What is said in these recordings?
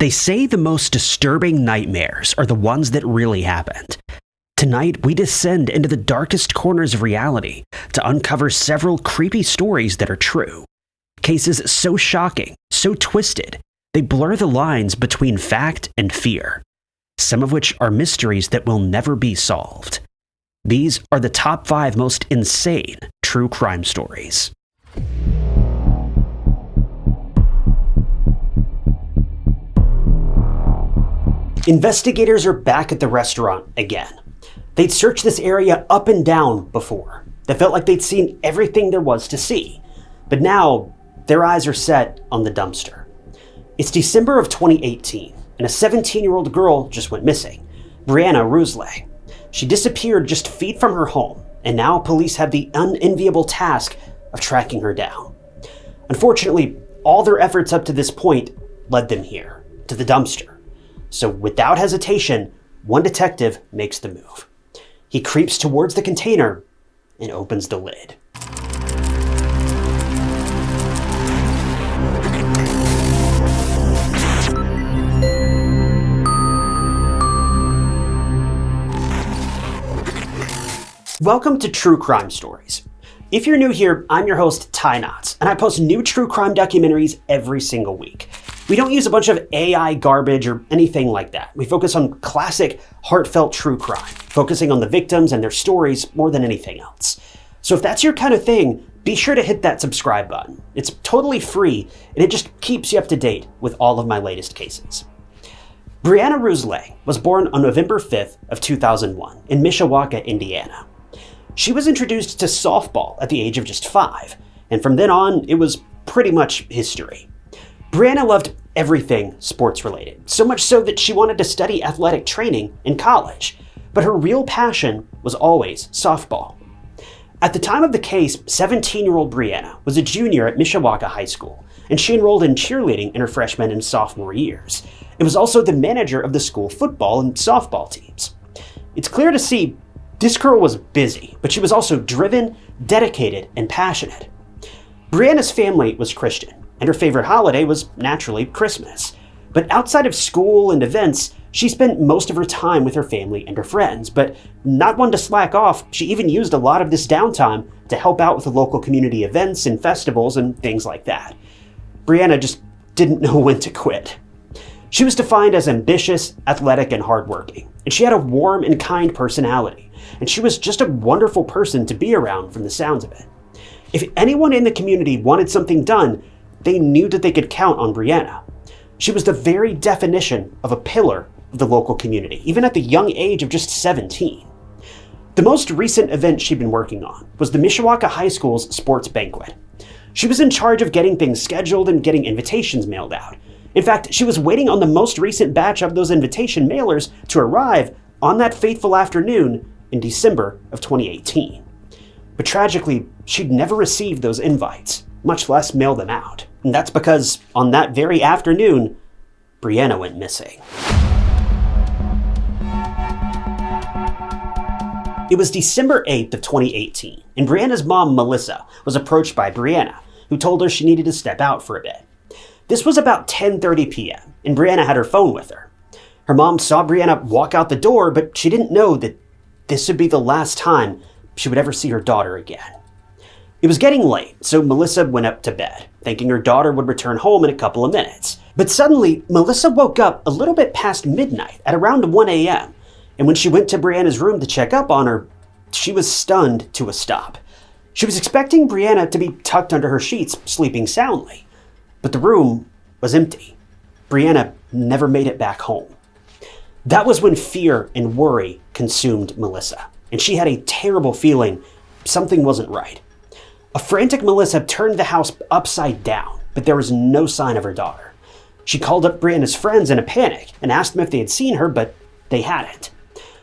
They say the most disturbing nightmares are the ones that really happened. Tonight, we descend into the darkest corners of reality to uncover several creepy stories that are true. Cases so shocking, so twisted, they blur the lines between fact and fear, some of which are mysteries that will never be solved. These are the top 5 most insane true crime stories. Investigators are back at the restaurant again. They'd searched this area up and down before. They felt like they'd seen everything there was to see. But now, their eyes are set on the dumpster. It's December of 2018, and a 17-year-old girl just went missing, Breana Rouhselang. She disappeared just feet from her home, and now police have the unenviable task of tracking her down. Unfortunately, all their efforts up to this point led them here, to the dumpster. So without hesitation, one detective makes the move. He creeps towards the container and opens the lid. Welcome to True Crime Stories. If you're new here, I'm your host, Ty Knotts, and I post new true crime documentaries every single week. We don't use a bunch of AI garbage or anything like that. We focus on classic, heartfelt true crime, focusing on the victims and their stories more than anything else. So if that's your kind of thing, be sure to hit that subscribe button. It's totally free, and it just keeps you up to date with all of my latest cases. Breana Rouhselang was born on November 5th of 2001 in Mishawaka, Indiana. She was introduced to softball at the age of just 5, and from then on, it was pretty much history. Breana loved everything sports related, so much so that she wanted to study athletic training in college, but her real passion was always softball. At the time of the case, 17-year-old Breana was a junior at Mishawaka High School, and she enrolled in cheerleading in her freshman and sophomore years, and was also the manager of the school football and softball teams. It's clear to see this girl was busy, but she was also driven, dedicated, and passionate. Breana's family was Christian, and her favorite holiday was naturally Christmas. But outside of school and events, she spent most of her time with her family and her friends, but not one to slack off. She even used a lot of this downtime to help out with the local community events and festivals and things like that. Breana just didn't know when to quit. She was defined as ambitious, athletic, and hardworking, and she had a warm and kind personality, and she was just a wonderful person to be around from the sounds of it. If anyone in the community wanted something done, they knew that they could count on Breana. She was the very definition of a pillar of the local community, even at the young age of just 17. The most recent event she'd been working on was the Mishawaka High School's sports banquet. She was in charge of getting things scheduled and getting invitations mailed out. In fact, she was waiting on the most recent batch of those invitation mailers to arrive on that fateful afternoon in December of 2018. But tragically, she'd never received those invites, much less mail them out. And that's because on that very afternoon, Breana went missing. It was December 8th of 2018, and Breana's mom, Melissa, was approached by Breana, who told her she needed to step out for a bit. This was about 10:30 p.m., and Breana had her phone with her. Her mom saw Breana walk out the door, but she didn't know that this would be the last time she would ever see her daughter again. It was getting late, so Melissa went up to bed, thinking her daughter would return home in a couple of minutes. But suddenly, Melissa woke up a little bit past midnight at around 1 a.m., and when she went to Breana's room to check up on her, she was stunned to a stop. She was expecting Breana to be tucked under her sheets, sleeping soundly, but the room was empty. Breana never made it back home. That was when fear and worry consumed Melissa, and she had a terrible feeling something wasn't right. A frantic Melissa turned the house upside down, but there was no sign of her daughter. She called up Breana's friends in a panic and asked them if they had seen her, but they hadn't.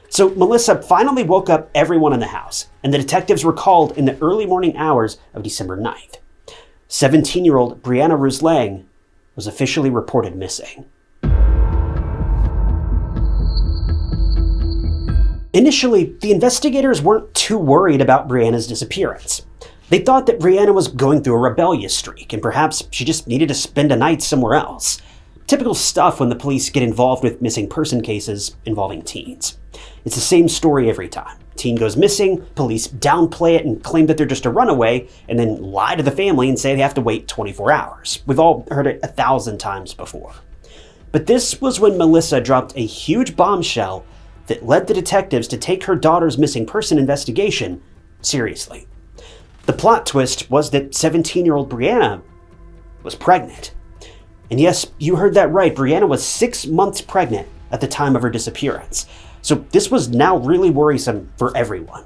So Melissa finally woke up everyone in the house, and the detectives were called in the early morning hours of December 9th. 17-year-old Breana Rouhselang was officially reported missing. Initially, the investigators weren't too worried about Breana's disappearance. They thought that Breana was going through a rebellious streak, and perhaps she just needed to spend a night somewhere else. typical stuff when the police get involved with missing person cases involving teens. It's the same story every time. Teen goes missing, police downplay it and claim that they're just a runaway, and then lie to the family and say they have to wait 24 hours. We've all heard it 1,000 times before. But this was when Melissa dropped a huge bombshell that led the detectives to take her daughter's missing person investigation seriously. The plot twist was that 17-year-old Breana was pregnant. And yes, you heard that right, Breana was 6 months pregnant at the time of her disappearance. So this was now really worrisome for everyone.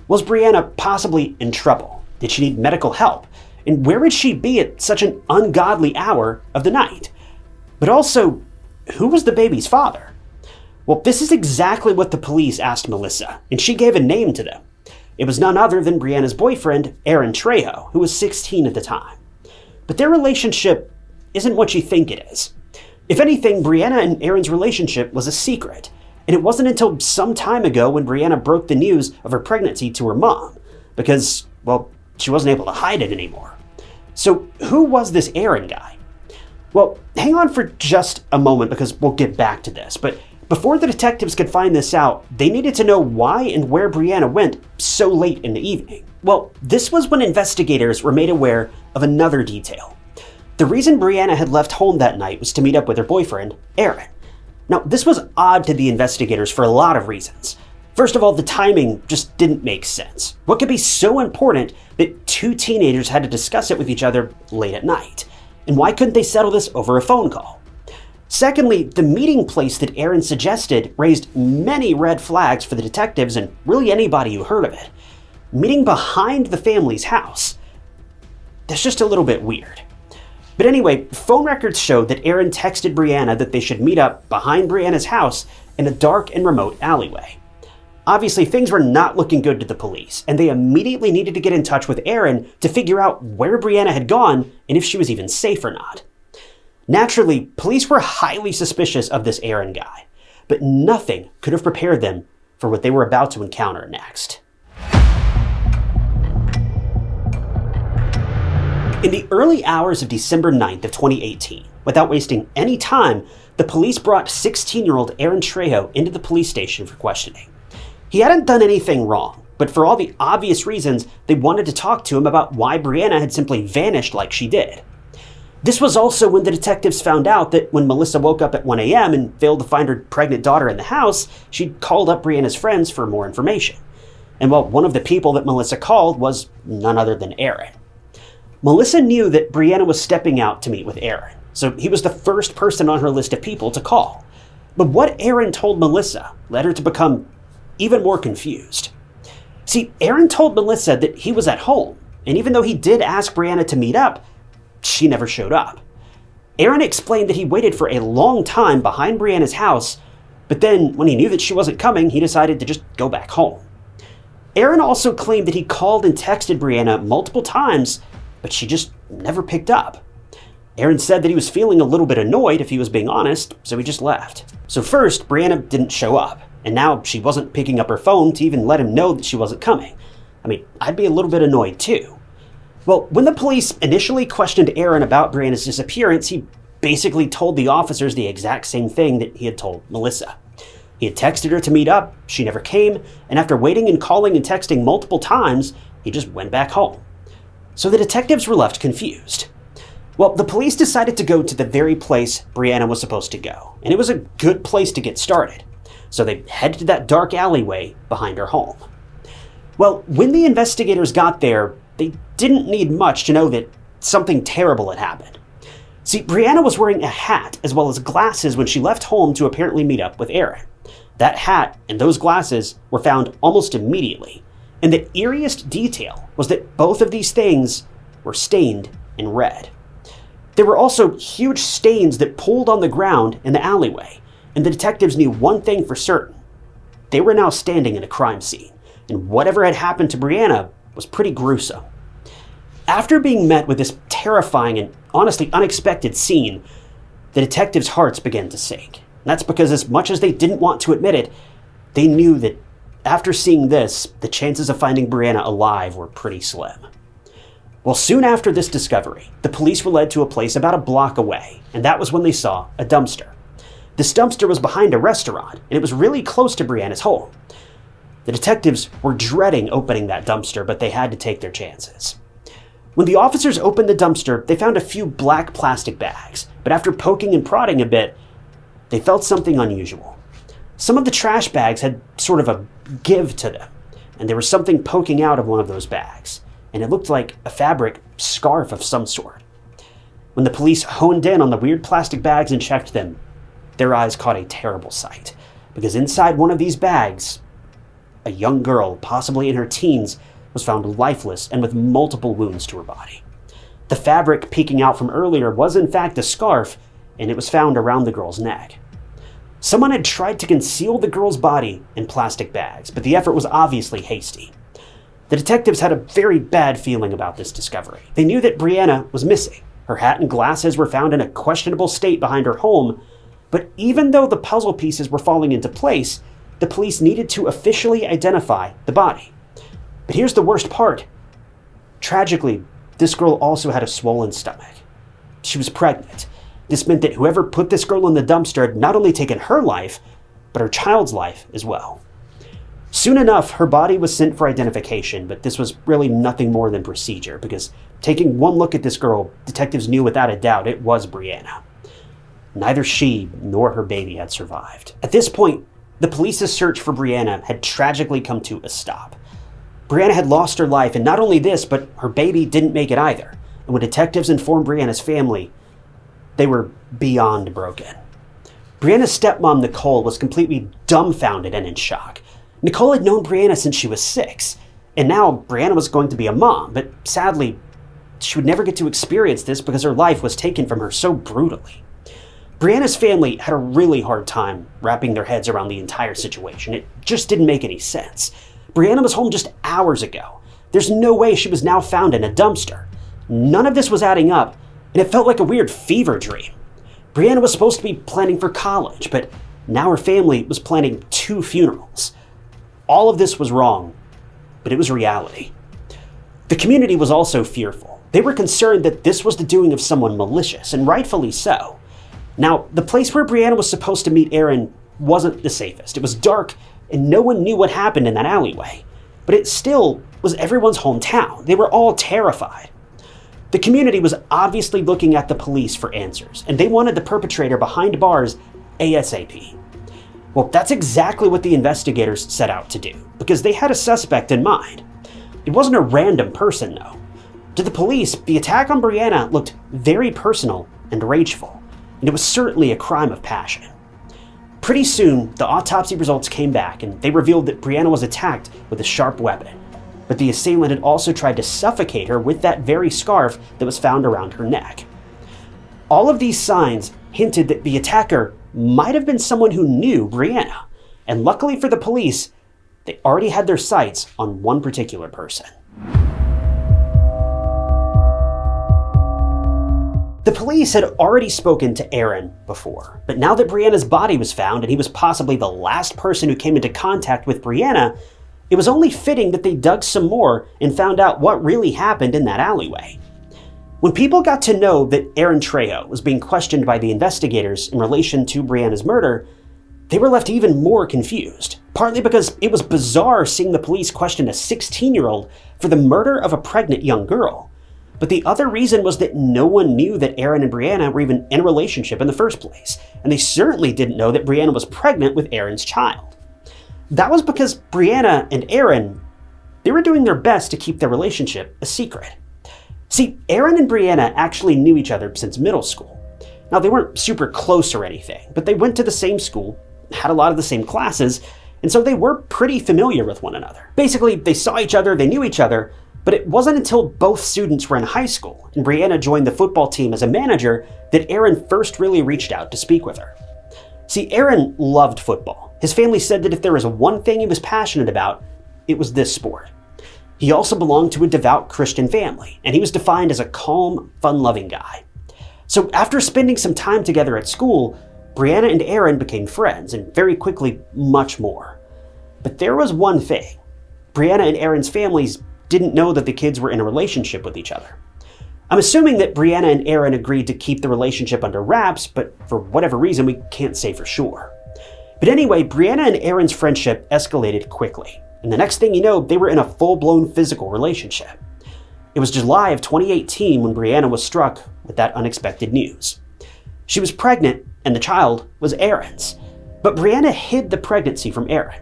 Was Breana possibly in trouble? Did she need medical help? And where would she be at such an ungodly hour of the night? But also, who was the baby's father? Well, this is exactly what the police asked Melissa, and she gave a name to them. It was none other than Breana's boyfriend, Aaron Trejo, who was 16 at the time. But their relationship isn't what you think it is. If anything, Breana and Aaron's relationship was a secret, and it wasn't until some time ago when Breana broke the news of her pregnancy to her mom, because, well, she wasn't able to hide it anymore. So who was this Aaron guy? Well, hang on for just a moment because we'll get back to this, but before the detectives could find this out, they needed to know why and where Breana went so late in the evening. Well, this was when investigators were made aware of another detail. The reason Breana had left home that night was to meet up with her boyfriend, Aaron. Now, this was odd to the investigators for a lot of reasons. First of all, the timing just didn't make sense. What could be so important that two teenagers had to discuss it with each other late at night? And why couldn't they settle this over a phone call? Secondly, the meeting place that Aaron suggested raised many red flags for the detectives and really anybody who heard of it. Meeting behind the family's house. That's just a little bit weird. But anyway, phone records showed that Aaron texted Breana that they should meet up behind Breana's house in a dark and remote alleyway. Obviously, things were not looking good to the police, and they immediately needed to get in touch with Aaron to figure out where Breana had gone and if she was even safe or not. Naturally, police were highly suspicious of this Aaron guy, but nothing could have prepared them for what they were about to encounter next. In the early hours of December 9th of 2018, without wasting any time, the police brought 16-year-old Aaron Trejo into the police station for questioning. He hadn't done anything wrong, but for all the obvious reasons, they wanted to talk to him about why Breana had simply vanished like she did. This was also when the detectives found out that when Melissa woke up at 1 a.m. and failed to find her pregnant daughter in the house, she'd called up Breana's friends for more information. And well, one of the people that Melissa called was none other than Aaron. Melissa knew that Breana was stepping out to meet with Aaron, so he was the first person on her list of people to call. But what Aaron told Melissa led her to become even more confused. See, Aaron told Melissa that he was at home, and even though he did ask Breana to meet up, she never showed up. Aaron explained that he waited for a long time behind Breana's house, but then when he knew that she wasn't coming, he decided to just go back home. Aaron also claimed that he called and texted Breana multiple times, but she just never picked up. Aaron said that he was feeling a little bit annoyed, if he was being honest, so he just left. So first, Breana didn't show up, and now she wasn't picking up her phone to even let him know that she wasn't coming. I mean, I'd be a little bit annoyed too. Well, when the police initially questioned Aaron about Breana's disappearance, he basically told the officers the exact same thing that he had told Melissa. He had texted her to meet up, she never came, and after waiting and calling and texting multiple times, he just went back home. So the detectives were left confused. Well, the police decided to go to the very place Breana was supposed to go, and it was a good place to get started. So they headed to that dark alleyway behind her home. Well, when the investigators got there, they didn't need much to know that something terrible had happened. See, Breana was wearing a hat as well as glasses when she left home to apparently meet up with Aaron. That hat and those glasses were found almost immediately, and the eeriest detail was that both of these things were stained in red. There were also huge stains that pooled on the ground in the alleyway, and the detectives knew one thing for certain. They were now standing in a crime scene, and whatever had happened to Breana was pretty gruesome. After being met with this terrifying and honestly unexpected scene, the detectives' hearts began to sink. And that's because as much as they didn't want to admit it, they knew that after seeing this, the chances of finding Breana alive were pretty slim. Well, soon after this discovery, the police were led to a place about a block away, and that was when they saw a dumpster. This dumpster was behind a restaurant, and it was really close to Breana's home. The detectives were dreading opening that dumpster, but they had to take their chances. When the officers opened the dumpster, they found a few black plastic bags, but after poking and prodding a bit, they felt something unusual. Some of the trash bags had sort of a give to them, and there was something poking out of one of those bags, and it looked like a fabric scarf of some sort. When the police honed in on the weird plastic bags and checked them, their eyes caught a terrible sight, because inside one of these bags, a young girl, possibly in her teens, was found lifeless and with multiple wounds to her body. The fabric peeking out from earlier was in fact a scarf, and it was found around the girl's neck. Someone had tried to conceal the girl's body in plastic bags, but the effort was obviously hasty. The detectives had a very bad feeling about this discovery. They knew that Breana was missing. Her hat and glasses were found in a questionable state behind her home, but even though the puzzle pieces were falling into place, the police needed to officially identify the body. But here's the worst part. Tragically, this girl also had a swollen stomach. She was pregnant. This meant that whoever put this girl in the dumpster had not only taken her life, but her child's life as well. Soon enough, her body was sent for identification, but this was really nothing more than procedure, because taking one look at this girl, detectives knew without a doubt it was Breana. Neither she nor her baby had survived. At this point, the police's search for Breana had tragically come to a stop. Breana had lost her life, and not only this, but her baby didn't make it either. And when detectives informed Breana's family, they were beyond broken. Breana's stepmom, Nicole, was completely dumbfounded and in shock. Nicole had known Breana since she was 6, and now Breana was going to be a mom, but sadly, she would never get to experience this because her life was taken from her so brutally. Breana's family had a really hard time wrapping their heads around the entire situation. It just didn't make any sense. Breana was home just hours ago. There's no way she was now found in a dumpster. None of this was adding up, and it felt like a weird fever dream. Breana was supposed to be planning for college, but now her family was planning 2 funerals. All of this was wrong, but it was reality. The community was also fearful. They were concerned that this was the doing of someone malicious, and rightfully so. Now, the place where Breana was supposed to meet Aaron wasn't the safest. It was dark, and no one knew what happened in that alleyway. But it still was everyone's hometown. They were all terrified. The community was obviously looking at the police for answers, and they wanted the perpetrator behind bars ASAP. Well, that's exactly what the investigators set out to do, because they had a suspect in mind. It wasn't a random person, though. To the police, the attack on Breana looked very personal and rageful, and it was certainly a crime of passion. Pretty soon, the autopsy results came back, and they revealed that Breana was attacked with a sharp weapon, but the assailant had also tried to suffocate her with that very scarf that was found around her neck. All of these signs hinted that the attacker might have been someone who knew Breana, and luckily for the police, they already had their sights on one particular person. The police had already spoken to Aaron before, but now that Breana's body was found and he was possibly the last person who came into contact with Breana, it was only fitting that they dug some more and found out what really happened in that alleyway. When people got to know that Aaron Trejo was being questioned by the investigators in relation to Breana's murder, they were left even more confused, partly because it was bizarre seeing the police question a 16-year-old for the murder of a pregnant young girl. But the other reason was that no one knew that Aaron and Breana were even in a relationship in the first place, and they certainly didn't know that Breana was pregnant with Aaron's child. That was because Breana and Aaron, they were doing their best to keep their relationship a secret. See, Aaron and Breana actually knew each other since middle school. Now, they weren't super close or anything, but they went to the same school, had a lot of the same classes, and so they were pretty familiar with one another. Basically, they saw each other, they knew each other, but it wasn't until both students were in high school and Breana joined the football team as a manager that Aaron first really reached out to speak with her. See, Aaron loved football. His family said that if there was one thing he was passionate about, it was this sport. He also belonged to a devout Christian family, and he was defined as a calm, fun-loving guy. So after spending some time together at school, Breana and Aaron became friends, and very quickly, much more. But there was one thing. Breana and Aaron's families didn't know that the kids were in a relationship with each other. I'm assuming that Breana and Aaron agreed to keep the relationship under wraps, but for whatever reason, we can't say for sure. But anyway, Breana and Aaron's friendship escalated quickly, and the next thing you know, they were in a full-blown physical relationship. It was July of 2018 when Breana was struck with that unexpected news. She was pregnant, and the child was Aaron's, but Breana hid the pregnancy from Aaron.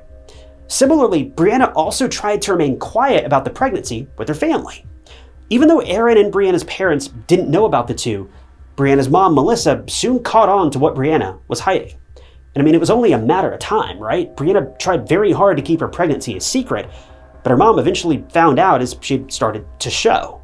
Similarly, Breana also tried to remain quiet about the pregnancy with her family. Even though Aaron and Breana's parents didn't know about the two, Breana's mom, Melissa, soon caught on to what Breana was hiding. And I mean, it was only a matter of time, right? Breana tried very hard to keep her pregnancy a secret, but her mom eventually found out as she started to show.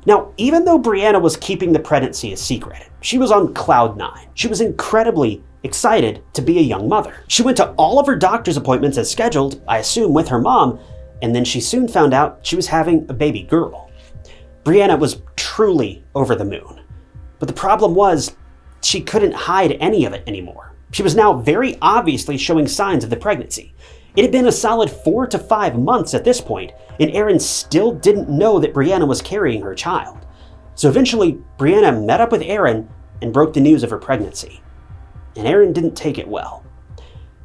Now, even though Breana was keeping the pregnancy a secret, she was on cloud nine. She was incredibly excited to be a young mother. She went to all of her doctor's appointments as scheduled, I assume with her mom, and then she soon found out she was having a baby girl. Breana was truly over the moon. But the problem was, she couldn't hide any of it anymore. She was now very obviously showing signs of the pregnancy. It had been a solid 4 to 5 months at this point, and Aaron still didn't know that Breana was carrying her child. So eventually, Breana met up with Aaron and broke the news of her pregnancy. And Aaron didn't take it well.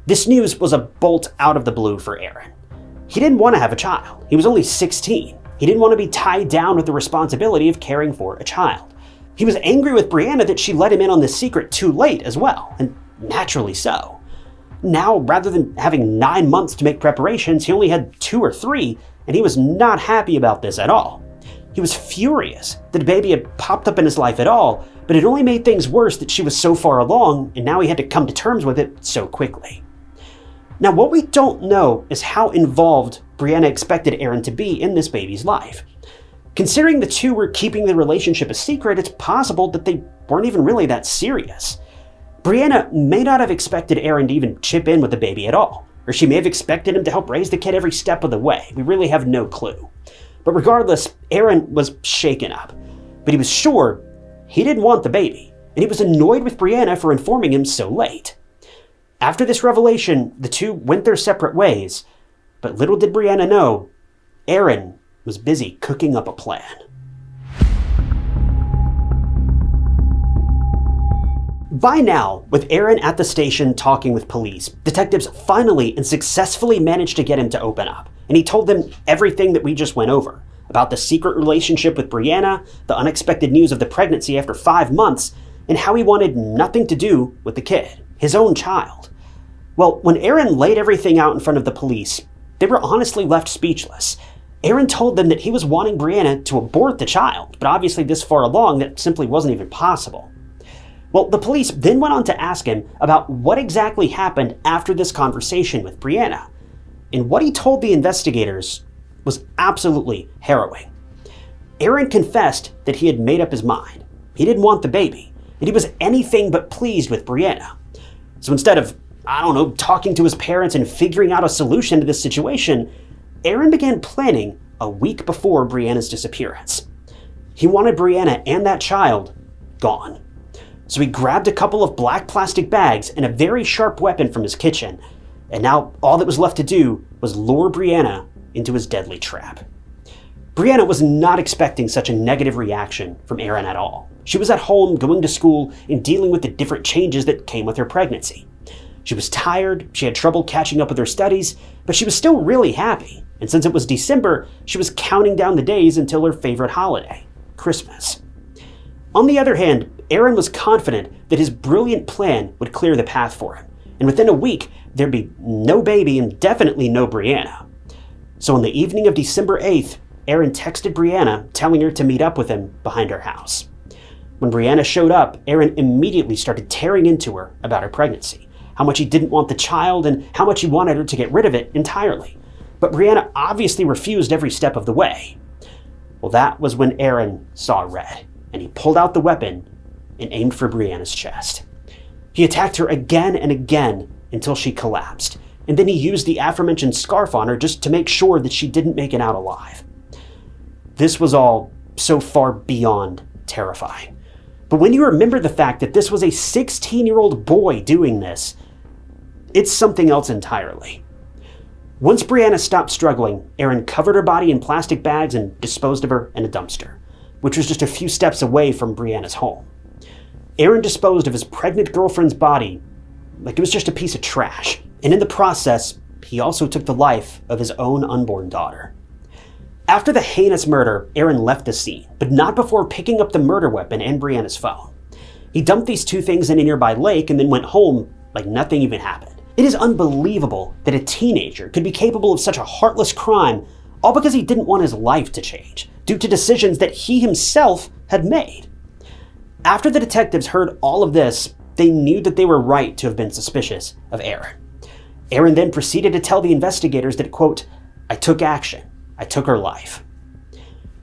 This news was a bolt out of the blue for Aaron. He didn't want to have a child. He was only 16. He didn't want to be tied down with the responsibility of caring for a child. He was angry with Breana that she let him in on this secret too late as well, and naturally so. Now, rather than having 9 months to make preparations, he only had 2 or 3, and he was not happy about this at all. He was furious that a baby had popped up in his life at all, but it only made things worse that she was so far along, and now he had to come to terms with it so quickly. Now, what we don't know is how involved Breana expected Aaron to be in this baby's life. Considering the two were keeping the relationship a secret, it's possible that they weren't even really that serious. Breana may not have expected Aaron to even chip in with the baby at all, or she may have expected him to help raise the kid every step of the way. We really have no clue. But regardless, Aaron was shaken up, but he was sure he didn't want the baby, and he was annoyed with Breana for informing him so late. After this revelation, the two went their separate ways, but little did Breana know, Aaron was busy cooking up a plan. By now, with Aaron at the station talking with police, detectives finally and successfully managed to get him to open up, and he told them everything that we just went over, about the secret relationship with Breana, the unexpected news of the pregnancy after 5 months, and how he wanted nothing to do with the kid, his own child. Well, when Aaron laid everything out in front of the police, they were honestly left speechless. Aaron told them that he was wanting Breana to abort the child, but obviously this far along that simply wasn't even possible. Well, the police then went on to ask him about what exactly happened after this conversation with Breana, and what he told the investigators was absolutely harrowing. Aaron confessed that he had made up his mind. He didn't want the baby, and he was anything but pleased with Breana. So instead of, talking to his parents and figuring out a solution to this situation, Aaron began planning a week before Breana's disappearance. He wanted Breana and that child gone. So he grabbed a couple of black plastic bags and a very sharp weapon from his kitchen, and now all that was left to do was lure Breana into his deadly trap. Breana was not expecting such a negative reaction from Aaron at all. She was at home, going to school, and dealing with the different changes that came with her pregnancy. She was tired, she had trouble catching up with her studies, but she was still really happy, and since it was December, she was counting down the days until her favorite holiday, Christmas. On the other hand, Aaron was confident that his brilliant plan would clear the path for him, and within a week, there'd be no baby and definitely no Breana. So on the evening of December 8th, Aaron texted Breana, telling her to meet up with him behind her house. When Breana showed up, Aaron immediately started tearing into her about her pregnancy, how much he didn't want the child and how much he wanted her to get rid of it entirely. But Breana obviously refused every step of the way. Well, that was when Aaron saw red, and he pulled out the weapon and aimed for Breana's chest. He attacked her again and again until she collapsed, and then he used the aforementioned scarf on her just to make sure that she didn't make it out alive. This was all so far beyond terrifying. But when you remember the fact that this was a 16-year-old boy doing this, it's something else entirely. Once Breana stopped struggling, Aaron covered her body in plastic bags and disposed of her in a dumpster, which was just a few steps away from Breana's home. Aaron disposed of his pregnant girlfriend's body like it was just a piece of trash, and in the process, he also took the life of his own unborn daughter. After the heinous murder, Aaron left the scene, but not before picking up the murder weapon and Breana's phone. He dumped these two things in a nearby lake and then went home like nothing even happened. It is unbelievable that a teenager could be capable of such a heartless crime, all because he didn't want his life to change, due to decisions that he himself had made. After the detectives heard all of this, they knew that they were right to have been suspicious of Aaron. Aaron then proceeded to tell the investigators that, quote, "I took action. I took her life."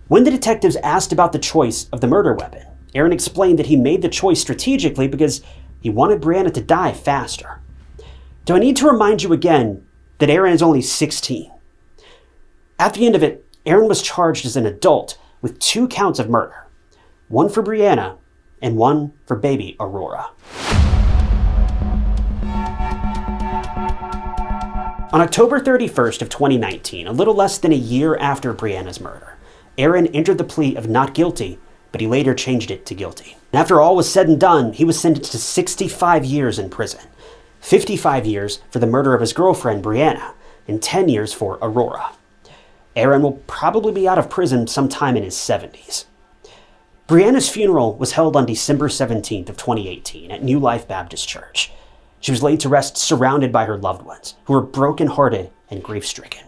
When the detectives asked about the choice of the murder weapon, Aaron explained that he made the choice strategically because he wanted Breana to die faster. Do I need to remind you again that Aaron is only 16? At the end of it, Aaron was charged as an adult with 2 counts of murder, one for Breana and one for baby Aurora. On October 31st of 2019, a little less than a year after Breana's murder, Aaron entered the plea of not guilty, but he later changed it to guilty. And after all was said and done, he was sentenced to 65 years in prison, 55 years for the murder of his girlfriend Breana, and 10 years for Aurora. Aaron will probably be out of prison sometime in his 70s. Breana's funeral was held on December 17th of 2018 at New Life Baptist Church. She was laid to rest surrounded by her loved ones, who were broken-hearted and grief-stricken.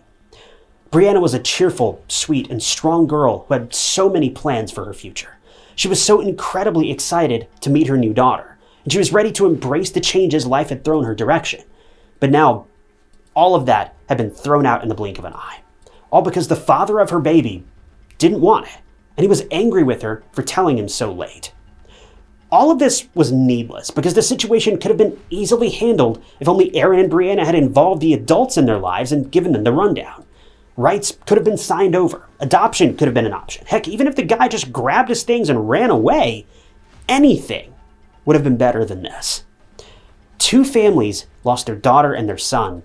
Breana was a cheerful, sweet, and strong girl who had so many plans for her future. She was so incredibly excited to meet her new daughter, and she was ready to embrace the changes life had thrown her direction. But now, all of that had been thrown out in the blink of an eye. All because the father of her baby didn't want it, and he was angry with her for telling him so late. All of this was needless because the situation could have been easily handled if only Aaron and Breana had involved the adults in their lives and given them the rundown. Rights could have been signed over. Adoption could have been an option. Heck, even if the guy just grabbed his things and ran away, anything would have been better than this. 2 families lost their daughter and their son,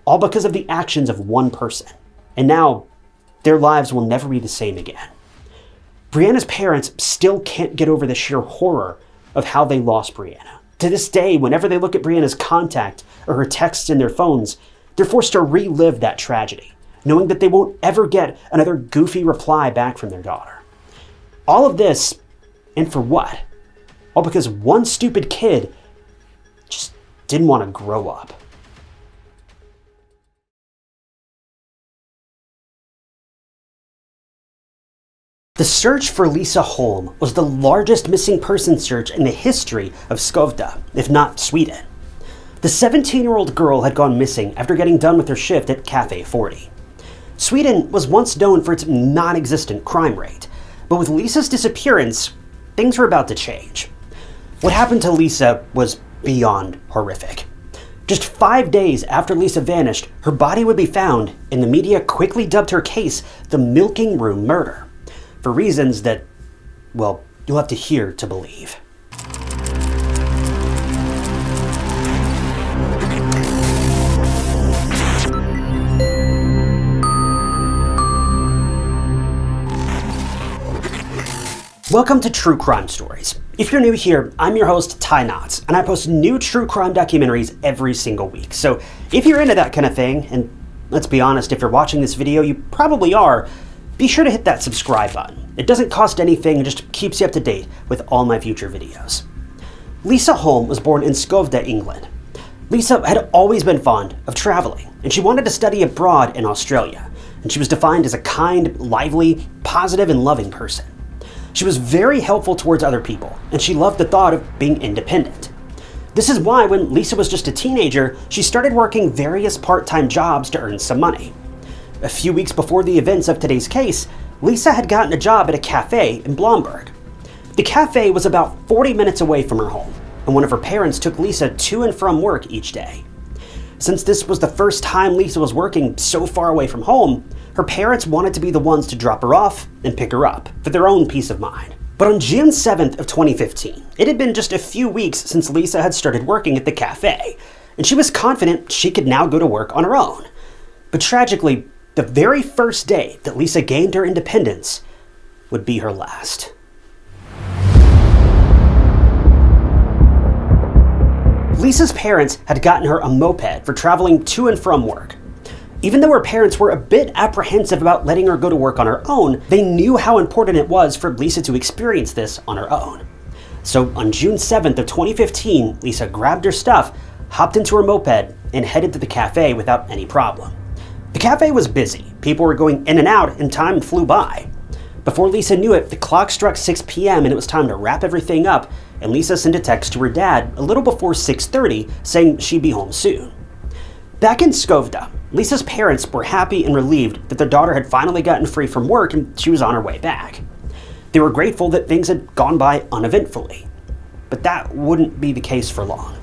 all because of the actions of one person. And now, their lives will never be the same again. Breana's parents still can't get over the sheer horror of how they lost Breana. To this day, whenever they look at Breana's contact or her texts in their phones, they're forced to relive that tragedy, knowing that they won't ever get another goofy reply back from their daughter. All of this, and for what? All because one stupid kid just didn't want to grow up. The search for Lisa Holm was the largest missing person search in the history of Skövde, if not Sweden. The 17-year-old girl had gone missing after getting done with her shift at Cafe 40. Sweden was once known for its non-existent crime rate, but with Lisa's disappearance, things were about to change. What happened to Lisa was beyond horrific. Just 5 days after Lisa vanished, her body would be found, and the media quickly dubbed her case the Milking Room Murder. For reasons that, well, you'll have to hear to believe. Welcome to True Crime Stories. If you're new here, I'm your host, Ty Knotts, and I post new true crime documentaries every single week. So if you're into that kind of thing, and let's be honest, if you're watching this video, you probably are, be sure to hit that subscribe button. It doesn't cost anything and just keeps you up to date with all my future videos. Lisa Holm was born in Skövde, England. Lisa had always been fond of traveling, and she wanted to study abroad in Australia, and she was defined as a kind, lively, positive, and loving person. She was very helpful towards other people, and she loved the thought of being independent. This is why when Lisa was just a teenager, she started working various part-time jobs to earn some money. A few weeks before the events of today's case, Lisa had gotten a job at a cafe in Blomberg. The cafe was about 40 minutes away from her home, and one of her parents took Lisa to and from work each day. Since this was the first time Lisa was working so far away from home, her parents wanted to be the ones to drop her off and pick her up for their own peace of mind. But on June 7th of 2015, it had been just a few weeks since Lisa had started working at the cafe, and she was confident she could now go to work on her own. But tragically, the very first day that Lisa gained her independence would be her last. Lisa's parents had gotten her a moped for traveling to and from work. Even though her parents were a bit apprehensive about letting her go to work on her own, they knew how important it was for Lisa to experience this on her own. So on June 7th of 2015, Lisa grabbed her stuff, hopped into her moped, and headed to the cafe without any problem. The cafe was busy, people were going in and out, and time flew by. Before Lisa knew it, the clock struck 6 p.m. and it was time to wrap everything up, and Lisa sent a text to her dad a little before 6:30 saying she'd be home soon. Back in Skovda, Lisa's parents were happy and relieved that their daughter had finally gotten free from work and she was on her way back. They were grateful that things had gone by uneventfully. But that wouldn't be the case for long.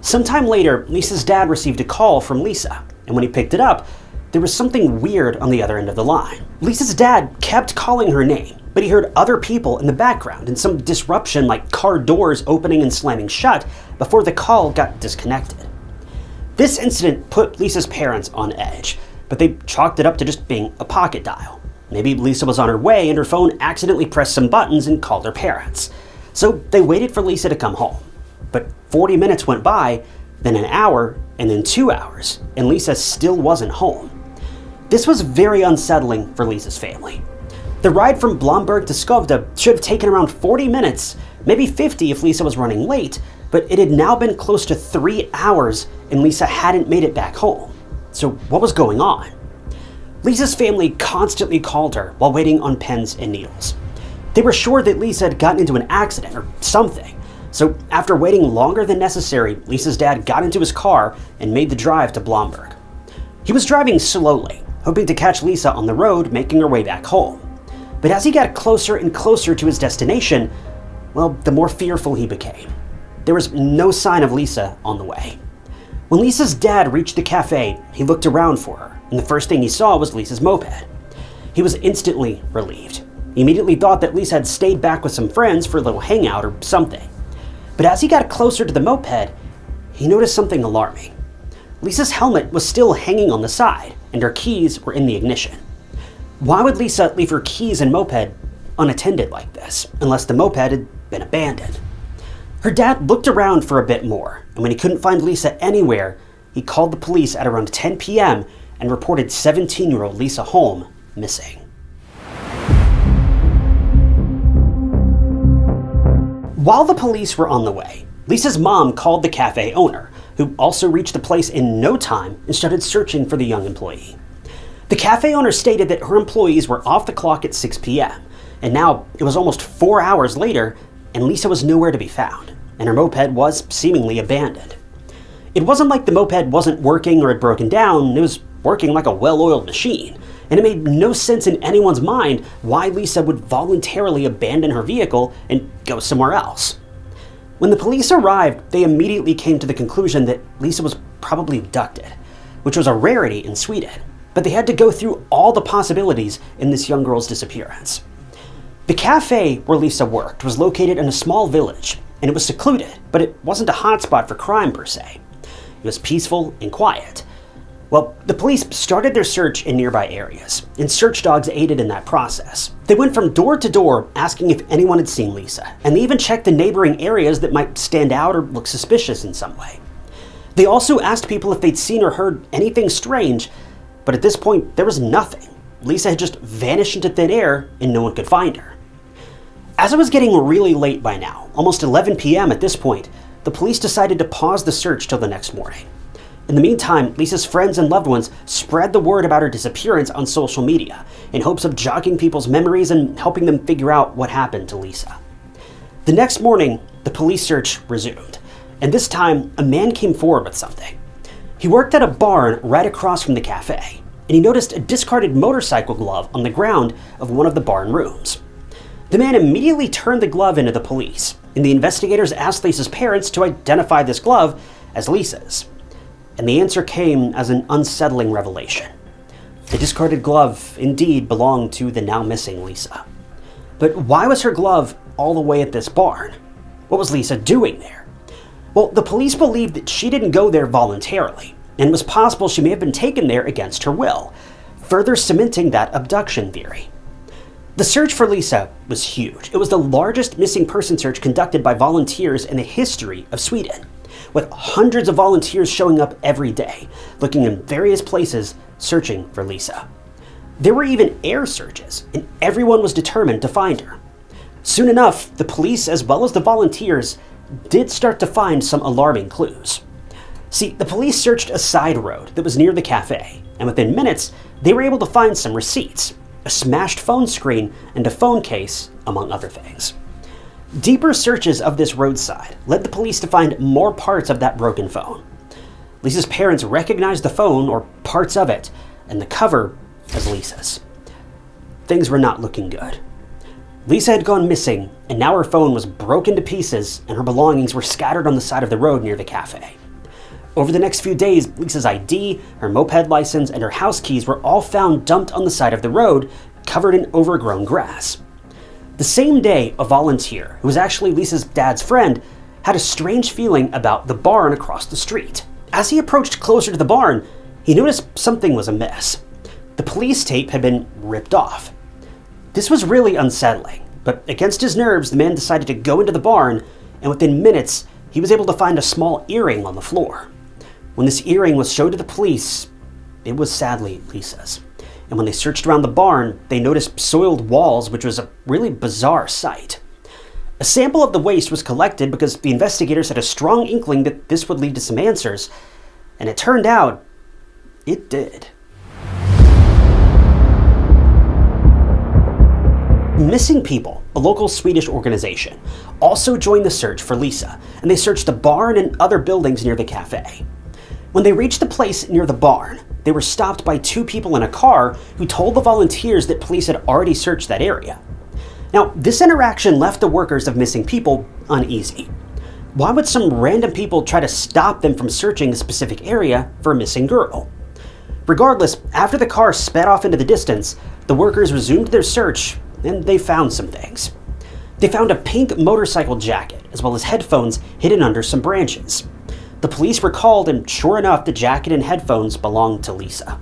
Sometime later, Lisa's dad received a call from Lisa, and when he picked it up, there was something weird on the other end of the line. Lisa's dad kept calling her name, but he heard other people in the background and some disruption like car doors opening and slamming shut before the call got disconnected. This incident put Lisa's parents on edge, but they chalked it up to just being a pocket dial. Maybe Lisa was on her way and her phone accidentally pressed some buttons and called her parents. So they waited for Lisa to come home. But 40 minutes went by, then an hour, and then 2 hours, and Lisa still wasn't home. This was very unsettling for Lisa's family. The ride from Blomberg to Skovda should have taken around 40 minutes, maybe 50 if Lisa was running late, but it had now been close to 3 hours and Lisa hadn't made it back home. So what was going on? Lisa's family constantly called her while waiting on pens and needles. They were sure that Lisa had gotten into an accident or something. So after waiting longer than necessary, Lisa's dad got into his car and made the drive to Blomberg. He was driving slowly, hoping to catch Lisa on the road making her way back home. But as he got closer and closer to his destination, well, the more fearful he became. There was no sign of Lisa on the way. When Lisa's dad reached the cafe, he looked around for her, and the first thing he saw was Lisa's moped. He was instantly relieved. He immediately thought that Lisa had stayed back with some friends for a little hangout or something. But as he got closer to the moped, he noticed something alarming. Lisa's helmet was still hanging on the side, and her keys were in the ignition. Why would Lisa leave her keys and moped unattended like this, unless the moped had been abandoned? Her dad looked around for a bit more, and when he couldn't find Lisa anywhere, he called the police at around 10 p.m. and reported 17-year-old Lisa Holm missing. While the police were on the way, Lisa's mom called the cafe owner, who also reached the place in no time and started searching for the young employee. The cafe owner stated that her employees were off the clock at 6 p.m., and now it was almost 4 hours later, and Lisa was nowhere to be found, and her moped was seemingly abandoned. It wasn't like the moped wasn't working or had broken down, it was working like a well-oiled machine, and it made no sense in anyone's mind why Lisa would voluntarily abandon her vehicle and go somewhere else. When the police arrived, they immediately came to the conclusion that Lisa was probably abducted, which was a rarity in Sweden, but they had to go through all the possibilities in this young girl's disappearance. The cafe where Lisa worked was located in a small village, and it was secluded, but it wasn't a hotspot for crime per se. It was peaceful and quiet. Well, the police started their search in nearby areas, and search dogs aided in that process. They went from door to door asking if anyone had seen Lisa, and they even checked the neighboring areas that might stand out or look suspicious in some way. They also asked people if they'd seen or heard anything strange, but at this point, there was nothing. Lisa had just vanished into thin air, and no one could find her. As it was getting really late by now, almost 11 p.m. at this point, the police decided to pause the search till the next morning. In the meantime, Lisa's friends and loved ones spread the word about her disappearance on social media in hopes of jogging people's memories and helping them figure out what happened to Lisa. The next morning, the police search resumed, and this time, a man came forward with something. He worked at a barn right across from the cafe, and he noticed a discarded motorcycle glove on the ground of one of the barn rooms. The man immediately turned the glove into the police, and the investigators asked Lisa's parents to identify this glove as Lisa's. And the answer came as an unsettling revelation. The discarded glove indeed belonged to the now missing Lisa. But why was her glove all the way at this barn? What was Lisa doing there? Well, the police believed that she didn't go there voluntarily. and it was possible she may have been taken there against her will, further cementing that abduction theory. The search for Lisa was huge. It was the largest missing person search conducted by volunteers in the history of Sweden, with hundreds of volunteers showing up every day, looking in various places, searching for Lisa. There were even air searches, and everyone was determined to find her. Soon enough, the police as well as the volunteers did start to find some alarming clues. See, the police searched a side road that was near the cafe, and within minutes, they were able to find some receipts, a smashed phone screen, and a phone case, among other things. Deeper searches of this roadside led the police to find more parts of that broken phone. Lisa's parents recognized the phone, or parts of it, and the cover as Lisa's. Things were not looking good. Lisa had gone missing, and now her phone was broken to pieces, and her belongings were scattered on the side of the road near the cafe. Over the next few days, Lisa's ID, her moped license, and her house keys were all found dumped on the side of the road, covered in overgrown grass. The same day, a volunteer, who was actually Lisa's dad's friend, had a strange feeling about the barn across the street. As he approached closer to the barn, he noticed something was amiss. The police tape had been ripped off. This was really unsettling, but against his nerves, the man decided to go into the barn, and within minutes, he was able to find a small earring on the floor. When this earring was showed to the police, it was sadly Lisa's. And when they searched around the barn, they noticed soiled walls, which was a really bizarre sight. A sample of the waste was collected because the investigators had a strong inkling that this would lead to some answers, and it turned out it did. Missing People, a local Swedish organization, also joined the search for Lisa, and they searched the barn and other buildings near the cafe. When they reached the place near the barn, they were stopped by two people in a car who told the volunteers that police had already searched that area. Now, this interaction left the workers of Missing People uneasy. Why would some random people try to stop them from searching a specific area for a missing girl? Regardless, after the car sped off into the distance, the workers resumed their search, and they found some things. They found a pink motorcycle jacket, as well as headphones hidden under some branches. The police were called, and sure enough, the jacket and headphones belonged to Lisa.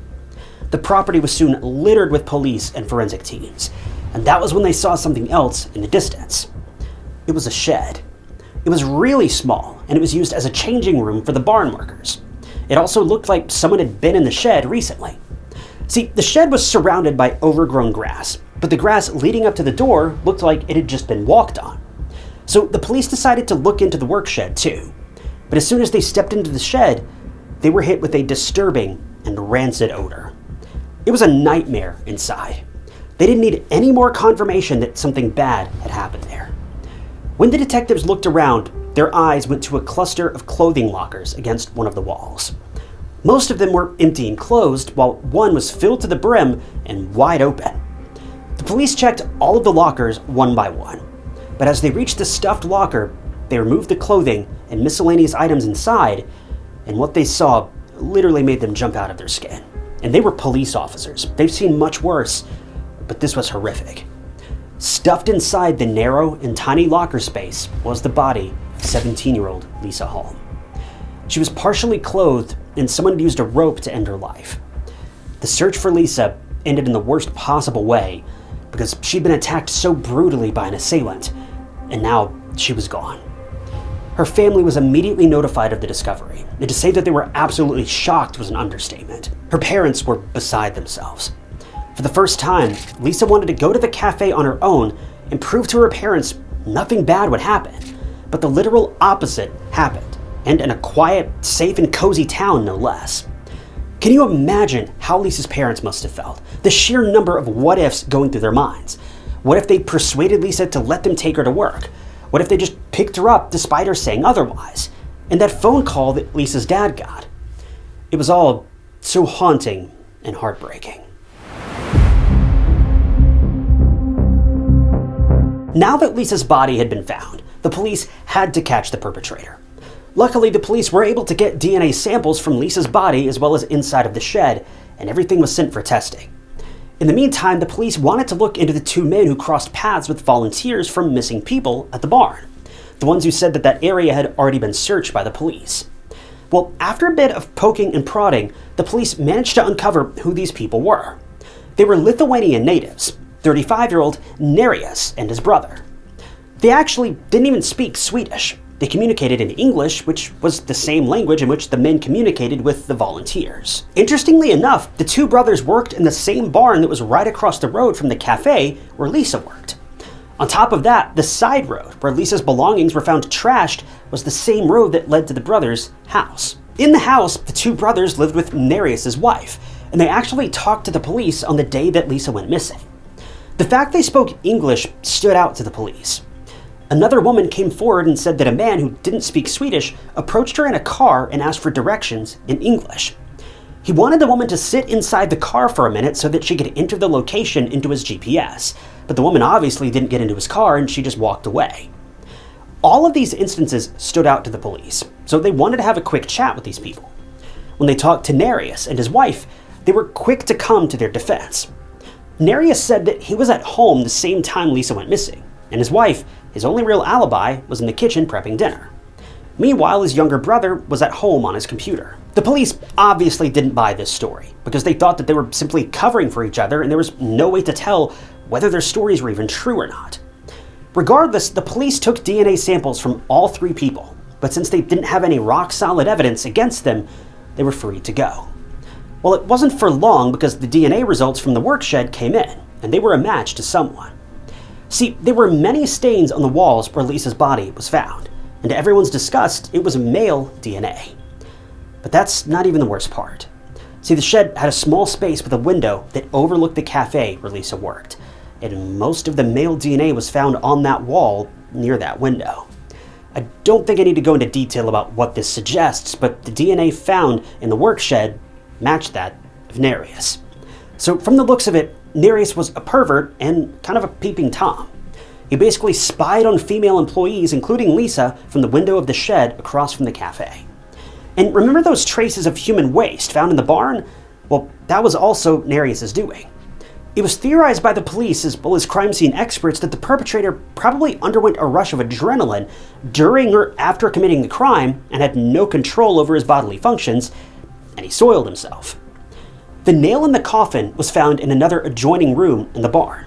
The property was soon littered with police and forensic teams, and that was when they saw something else in the distance. It was a shed. It was really small, and it was used as a changing room for the barn workers. It also looked like someone had been in the shed recently. See, the shed was surrounded by overgrown grass, but the grass leading up to the door looked like it had just been walked on. So the police decided to look into the work shed too. But as soon as they stepped into the shed, they were hit with a disturbing and rancid odor. It was a nightmare inside. They didn't need any more confirmation that something bad had happened there. When the detectives looked around, their eyes went to a cluster of clothing lockers against one of the walls. Most of them were empty and closed, while one was filled to the brim and wide open. The police checked all of the lockers one by one, but as they reached the stuffed locker, they removed the clothing and miscellaneous items inside, and what they saw literally made them jump out of their skin. And they were police officers. They've seen much worse, but this was horrific. Stuffed inside the narrow and tiny locker space was the body of 17-year-old Lisa Holm. She was partially clothed, and someone had used a rope to end her life. The search for Lisa ended in the worst possible way because she'd been attacked so brutally by an assailant, and now she was gone. Her family was immediately notified of the discovery, and to say that they were absolutely shocked was an understatement. Her parents were beside themselves. For the first time, Lisa wanted to go to the cafe on her own and prove to her parents nothing bad would happen, but the literal opposite happened, and in a quiet, safe, and cozy town, no less. Can you imagine how Lisa's parents must have felt? The sheer number of what-ifs going through their minds. What if they persuaded Lisa to let them take her to work? What if they just picked her up despite her saying otherwise? And that phone call that Lisa's dad got. It was all so haunting and heartbreaking. Now that Lisa's body had been found, the police had to catch the perpetrator. Luckily, the police were able to get DNA samples from Lisa's body as well as inside of the shed, and everything was sent for testing. In the meantime, the police wanted to look into the two men who crossed paths with volunteers from Missing People at the barn, the ones who said that that area had already been searched by the police. Well, after a bit of poking and prodding, the police managed to uncover who these people were. They were Lithuanian natives, 35-year-old Nerijus and his brother. They actually didn't even speak Swedish. They communicated in English, which was the same language in which the men communicated with the volunteers. Interestingly enough, the two brothers worked in the same barn that was right across the road from the cafe where Lisa worked. On top of that, the side road where Lisa's belongings were found trashed was the same road that led to the brothers' house. In the house, the two brothers lived with Nerijus's wife, and they actually talked to the police on the day that Lisa went missing. The fact they spoke English stood out to the police. Another woman came forward and said that a man who didn't speak Swedish approached her in a car and asked for directions in English. He wanted the woman to sit inside the car for a minute so that she could enter the location into his GPS, but the woman obviously didn't get into his car and she just walked away. All of these instances stood out to the police, so they wanted to have a quick chat with these people. When they talked to Nerijus and his wife, they were quick to come to their defense. Nerijus said that he was at home the same time Lisa went missing, and his wife, his only real alibi, was in the kitchen prepping dinner. Meanwhile, his younger brother was at home on his computer. The police obviously didn't buy this story, because they thought that they were simply covering for each other and there was no way to tell whether their stories were even true or not. Regardless, the police took DNA samples from all three people, but since they didn't have any rock-solid evidence against them, they were free to go. Well, it wasn't for long because the DNA results from the work shed came in, and they were a match to someone. See, there were many stains on the walls where Lisa's body was found, and to everyone's disgust, it was male DNA. But that's not even the worst part. See, the shed had a small space with a window that overlooked the cafe where Lisa worked, and most of the male DNA was found on that wall near that window. I don't think I need to go into detail about what this suggests, but the DNA found in the work shed matched that of Nerijus. So from the looks of it, Nerijus was a pervert and kind of a peeping Tom. He basically spied on female employees, including Lisa, from the window of the shed across from the cafe. And remember those traces of human waste found in the barn? Well, that was also Nerijus's doing. It was theorized by the police as well as crime scene experts that the perpetrator probably underwent a rush of adrenaline during or after committing the crime and had no control over his bodily functions, and he soiled himself. The nail in the coffin was found in another adjoining room in the barn.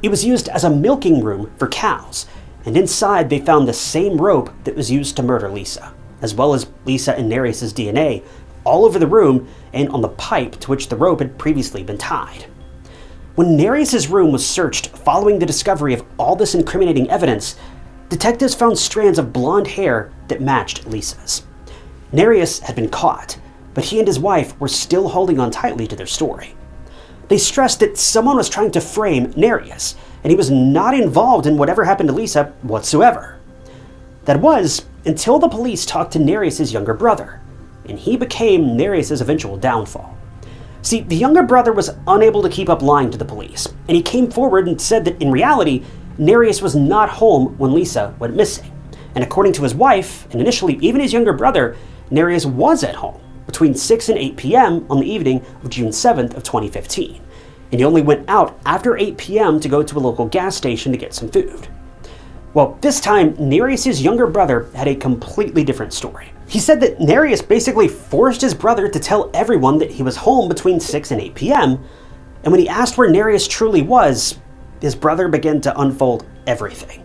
It was used as a milking room for cows, and inside they found the same rope that was used to murder Lisa, as well as Lisa and Nerijus's DNA all over the room and on the pipe to which the rope had previously been tied. When Nerijus's room was searched following the discovery of all this incriminating evidence, detectives found strands of blonde hair that matched Lisa's. Nerijus had been caught, but he and his wife were still holding on tightly to their story. They stressed that someone was trying to frame Nerijus, and he was not involved in whatever happened to Lisa whatsoever. That was until the police talked to Nerijus's younger brother, and he became Nerijus's eventual downfall. See, the younger brother was unable to keep up lying to the police, and he came forward and said that in reality, Nerijus was not home when Lisa went missing. And according to his wife, and initially even his younger brother, Nerijus was at home between 6 and 8 p.m. on the evening of June 7th of 2015, and he only went out after 8 p.m. to go to a local gas station to get some food. Well, this time, Nerijus's younger brother had a completely different story. He said that Nerijus basically forced his brother to tell everyone that he was home between 6 and 8 p.m., and when he asked where Nerijus truly was, his brother began to unfold everything.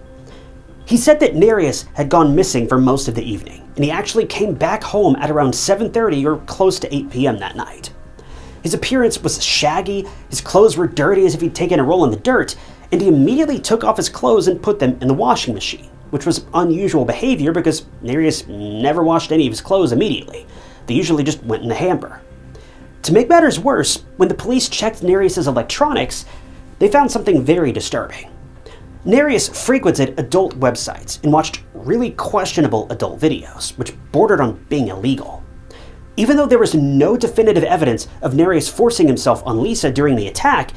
He said that Nerijus had gone missing for most of the evening, and he actually came back home at around 7:30 or close to 8 p.m. that night. His appearance was shaggy, his clothes were dirty as if he'd taken a roll in the dirt, and he immediately took off his clothes and put them in the washing machine, which was unusual behavior because Nerijus never washed any of his clothes immediately. They usually just went in the hamper. To make matters worse, when the police checked Nerijus's electronics, they found something very disturbing. Nerijus frequented adult websites and watched really questionable adult videos, which bordered on being illegal. Even though there was no definitive evidence of Nerijus forcing himself on Lisa during the attack,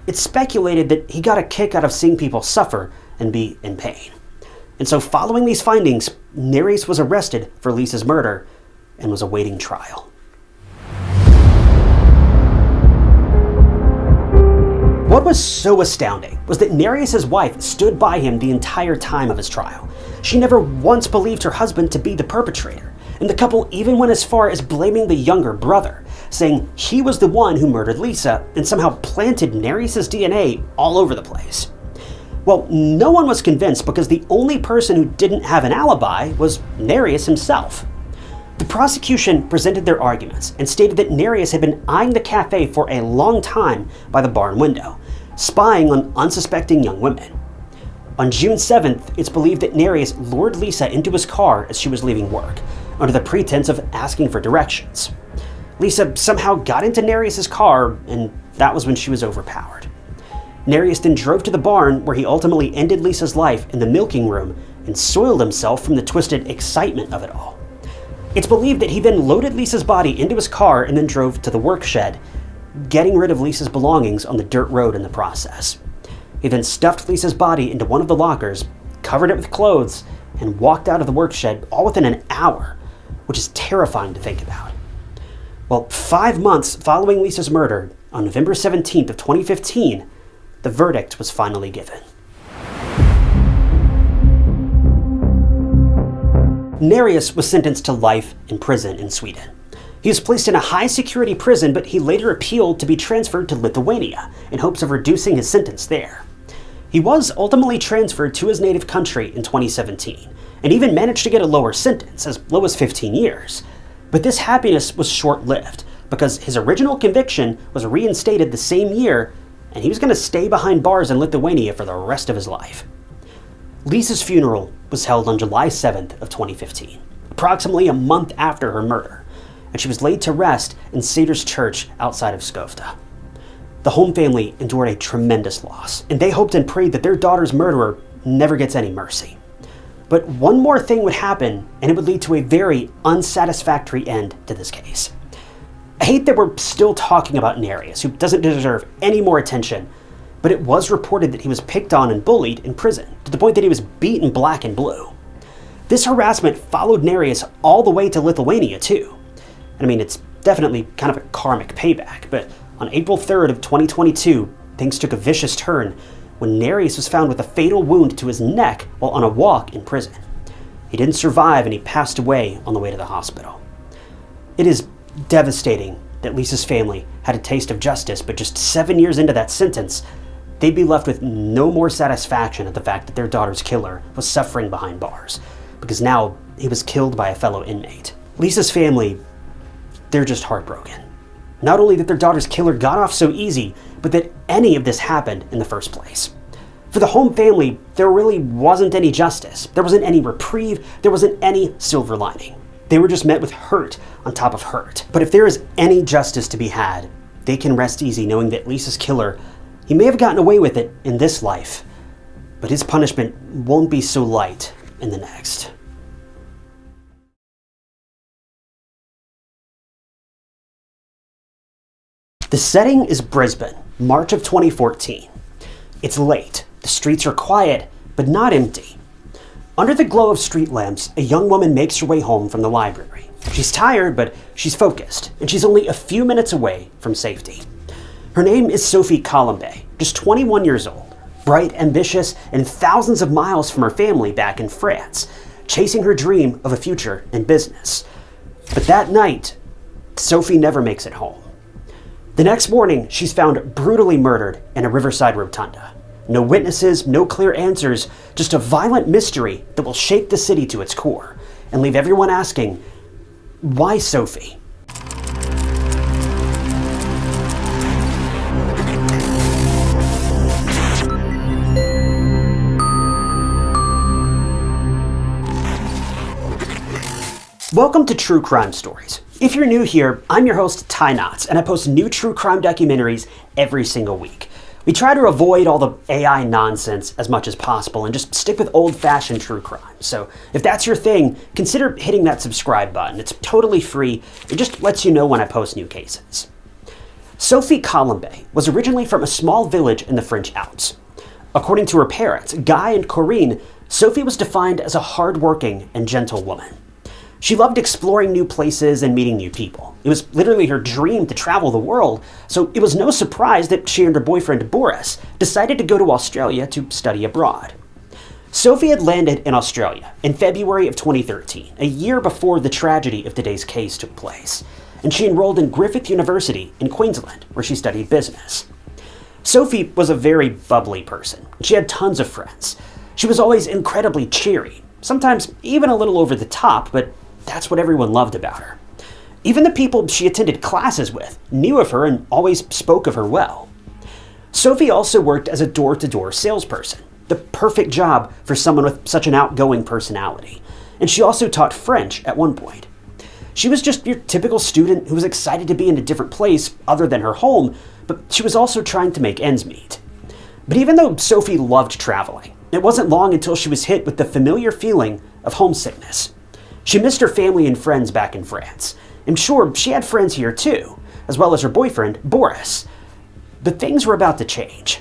it's speculated that he got a kick out of seeing people suffer and be in pain. And so following these findings, Nerijus was arrested for Lisa's murder and was awaiting trial. What was so astounding was that Nerijus's wife stood by him the entire time of his trial. She never once believed her husband to be the perpetrator. and the couple even went as far as blaming the younger brother, saying he was the one who murdered Lisa and somehow planted Nereus's DNA all over the place. Well, no one was convinced because the only person who didn't have an alibi was Nereus himself. The prosecution presented their arguments and stated that Nereus had been eyeing the cafe for a long time by the barn window, spying on unsuspecting young women. On June 7th, it's believed that Nereus lured Lisa into his car as she was leaving work, under the pretense of asking for directions. Lisa somehow got into Nereus's car, and that was when she was overpowered. Nereus then drove to the barn where he ultimately ended Lisa's life in the milking room and soiled himself from the twisted excitement of it all. It's believed that he then loaded Lisa's body into his car and then drove to the work shed, getting rid of Lisa's belongings on the dirt road in the process. He then stuffed Lisa's body into one of the lockers, covered it with clothes, and walked out of the work shed all within an hour, which is terrifying to think about. Well, 5 months following Lisa's murder, on November 17th of 2015, the verdict was finally given. Nereus was sentenced to life in prison in Sweden. He was placed in a high-security prison, but he later appealed to be transferred to Lithuania in hopes of reducing his sentence there. He was ultimately transferred to his native country in 2017, and even managed to get a lower sentence, as low as 15 years. But this happiness was short-lived, because his original conviction was reinstated the same year, and he was going to stay behind bars in Lithuania for the rest of his life. Lisa's funeral was held on July 7th of 2015, approximately a month after her murder, and she was laid to rest in Satyrs Church outside of Skövde. The Holm family endured a tremendous loss, and they hoped and prayed that their daughter's murderer never gets any mercy. But one more thing would happen, and it would lead to a very unsatisfactory end to this case. I hate that we're still talking about Nereus, who doesn't deserve any more attention, but it was reported that he was picked on and bullied in prison, to the point that he was beaten black and blue. This harassment followed Nereus all the way to Lithuania, too. And I mean, it's definitely kind of a karmic payback, but on April 3rd of 2022, things took a vicious turn when Nereus was found with a fatal wound to his neck while on a walk in prison. He didn't survive and he passed away on the way to the hospital. It is devastating that Lisa's family had a taste of justice, but just 7 years into that sentence, they'd be left with no more satisfaction at the fact that their daughter's killer was suffering behind bars, because now he was killed by a fellow inmate. Lisa's family, they're just heartbroken. Not only that their daughter's killer got off so easy, but that any of this happened in the first place. For the Holm family, there really wasn't any justice. There wasn't any reprieve. There wasn't any silver lining. They were just met with hurt on top of hurt. But if there is any justice to be had, they can rest easy knowing that Lisa's killer, he may have gotten away with it in this life, but his punishment won't be so light in the next. The setting is Brisbane, March of 2014. It's late, the streets are quiet, but not empty. Under the glow of street lamps, a young woman makes her way home from the library. She's tired, but she's focused, and she's only a few minutes away from safety. Her name is Sophie Collombet, just 21 years old, bright, ambitious, and thousands of miles from her family back in France, chasing her dream of a future in business. But that night, Sophie never makes it home. The next morning, she's found brutally murdered in a riverside rotunda. No witnesses, no clear answers, just a violent mystery that will shake the city to its core and leave everyone asking, why Sophie? Welcome to True Crime Stories. If you're new here, I'm your host, Ty Knotts, and I post new true crime documentaries every single week. We try to avoid all the AI nonsense as much as possible and just stick with old-fashioned true crime. So if that's your thing, consider hitting that subscribe button. It's totally free. It just lets you know when I post new cases. Sophie Collombet was originally from a small village in the French Alps. According to her parents, Guy and Corinne, Sophie was defined as a hardworking and gentle woman. She loved exploring new places and meeting new people. It was literally her dream to travel the world, so it was no surprise that she and her boyfriend, Boris, decided to go to Australia to study abroad. Sophie had landed in Australia in February of 2013, a year before the tragedy of today's case took place, and she enrolled in Griffith University in Queensland, where she studied business. Sophie was a very bubbly person. She had tons of friends. She was always incredibly cheery, sometimes even a little over the top, but that's what everyone loved about her. Even the people she attended classes with knew of her and always spoke of her well. Sophie also worked as a door-to-door salesperson, the perfect job for someone with such an outgoing personality. And she also taught French at one point. She was just your typical student who was excited to be in a different place other than her home, but she was also trying to make ends meet. But even though Sophie loved traveling, it wasn't long until she was hit with the familiar feeling of homesickness. She missed her family and friends back in France. And sure, she had friends here too, as well as her boyfriend, Boris. But things were about to change.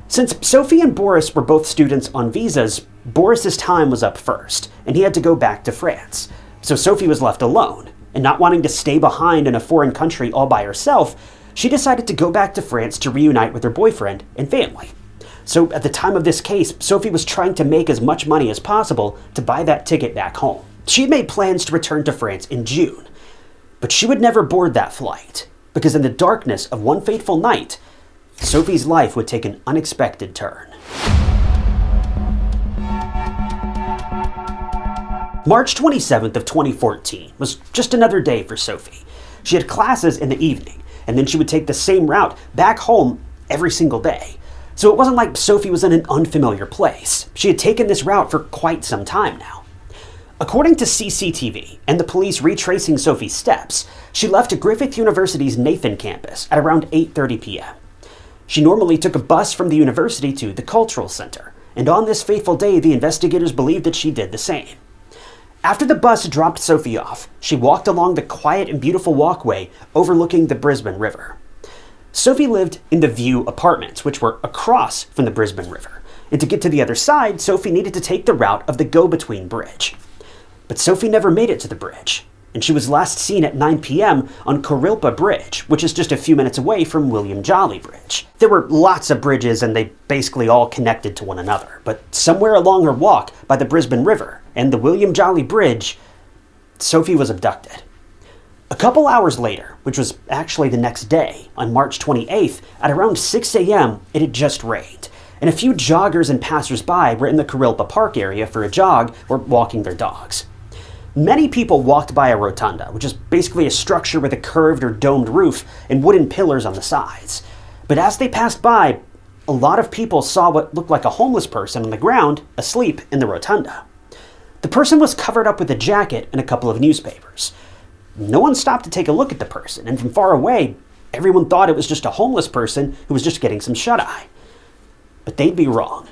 Since Sophie and Boris were both students on visas, Boris's time was up first, and he had to go back to France. So Sophie was left alone, and not wanting to stay behind in a foreign country all by herself, she decided to go back to France to reunite with her boyfriend and family. So at the time of this case, Sophie was trying to make as much money as possible to buy that ticket back home. She had made plans to return to France in June, but she would never board that flight, because in the darkness of one fateful night, Sophie's life would take an unexpected turn. March 27th of 2014 was just another day for Sophie. She had classes in the evening, and then she would take the same route back home every single day. So it wasn't like Sophie was in an unfamiliar place. She had taken this route for quite some time now. According to CCTV and the police retracing Sophie's steps, she left Griffith University's Nathan campus at around 8:30 p.m. She normally took a bus from the university to the Cultural Center, and on this fateful day, the investigators believed that she did the same. After the bus dropped Sophie off, she walked along the quiet and beautiful walkway overlooking the Brisbane River. Sophie lived in the View Apartments, which were across from the Brisbane River, and to get to the other side, Sophie needed to take the route of the Go-Between Bridge. But Sophie never made it to the bridge, and she was last seen at 9 p.m. on Kurilpa Bridge, which is just a few minutes away from William Jolly Bridge. There were lots of bridges and they basically all connected to one another, but somewhere along her walk by the Brisbane River and the William Jolly Bridge, Sophie was abducted. A couple hours later, which was actually the next day, on March 28th, at around 6 a.m., it had just rained, and a few joggers and passers-by were in the Kurilpa Park area for a jog or walking their dogs. Many people walked by a rotunda, which is basically a structure with a curved or domed roof and wooden pillars on the sides. But as they passed by, a lot of people saw what looked like a homeless person on the ground, asleep in the rotunda. The person was covered up with a jacket and a couple of newspapers. No one stopped to take a look at the person, and from far away, everyone thought it was just a homeless person who was just getting some shut-eye. But they'd be wrong.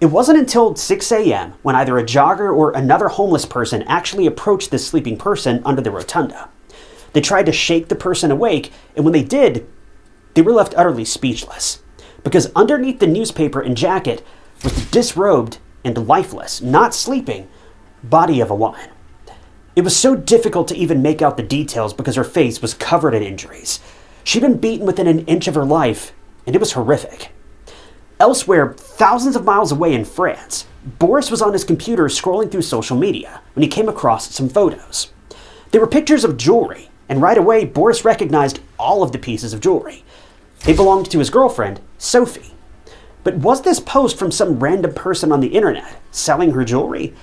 It wasn't until 6 a.m. when either a jogger or another homeless person actually approached this sleeping person under the rotunda. They tried to shake the person awake, and when they did, they were left utterly speechless. Because underneath the newspaper and jacket was the disrobed and lifeless, not sleeping, body of a woman. It was so difficult to even make out the details because her face was covered in injuries. She'd been beaten within an inch of her life, and it was horrific. Elsewhere, thousands of miles away in France, Boris was on his computer scrolling through social media when he came across some photos. They were pictures of jewelry, and right away, Boris recognized all of the pieces of jewelry. They belonged to his girlfriend, Sophie. But was this post from some random person on the internet selling her jewelry?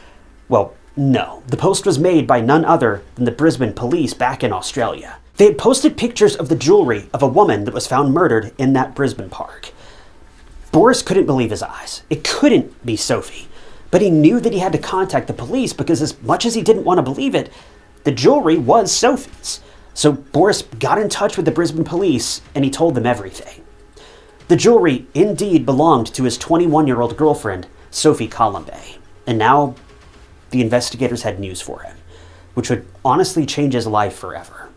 Well, no. The post was made by none other than the Brisbane police back in Australia. They had posted pictures of the jewelry of a woman that was found murdered in that Brisbane park. Boris couldn't believe his eyes. It couldn't be Sophie. But he knew that he had to contact the police because as much as he didn't want to believe it, the jewelry was Sophie's. So Boris got in touch with the Brisbane police and he told them everything. The jewelry indeed belonged to his 21-year-old girlfriend, Sophie Collombet. And now the investigators had news for him, which would honestly change his life forever.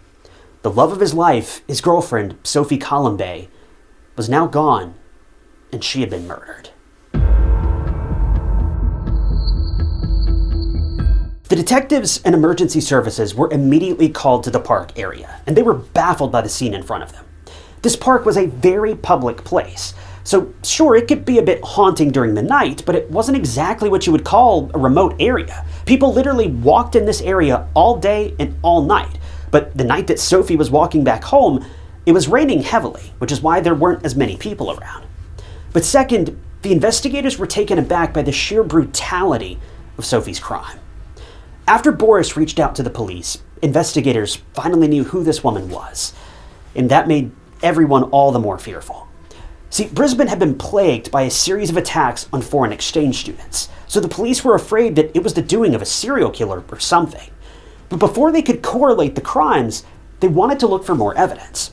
The love of his life, his girlfriend, Sophie Collombet, was now gone, and she had been murdered. The detectives and emergency services were immediately called to the park area, and they were baffled by the scene in front of them. This park was a very public place. So sure, it could be a bit haunting during the night, but it wasn't exactly what you would call a remote area. People literally walked in this area all day and all night. But the night that Sophie was walking back home, it was raining heavily, which is why there weren't as many people around. But second, the investigators were taken aback by the sheer brutality of Sophie's crime. After Boris reached out to the police, investigators finally knew who this woman was, and that made everyone all the more fearful. See, Brisbane had been plagued by a series of attacks on foreign exchange students, so the police were afraid that it was the doing of a serial killer or something. But before they could correlate the crimes, they wanted to look for more evidence.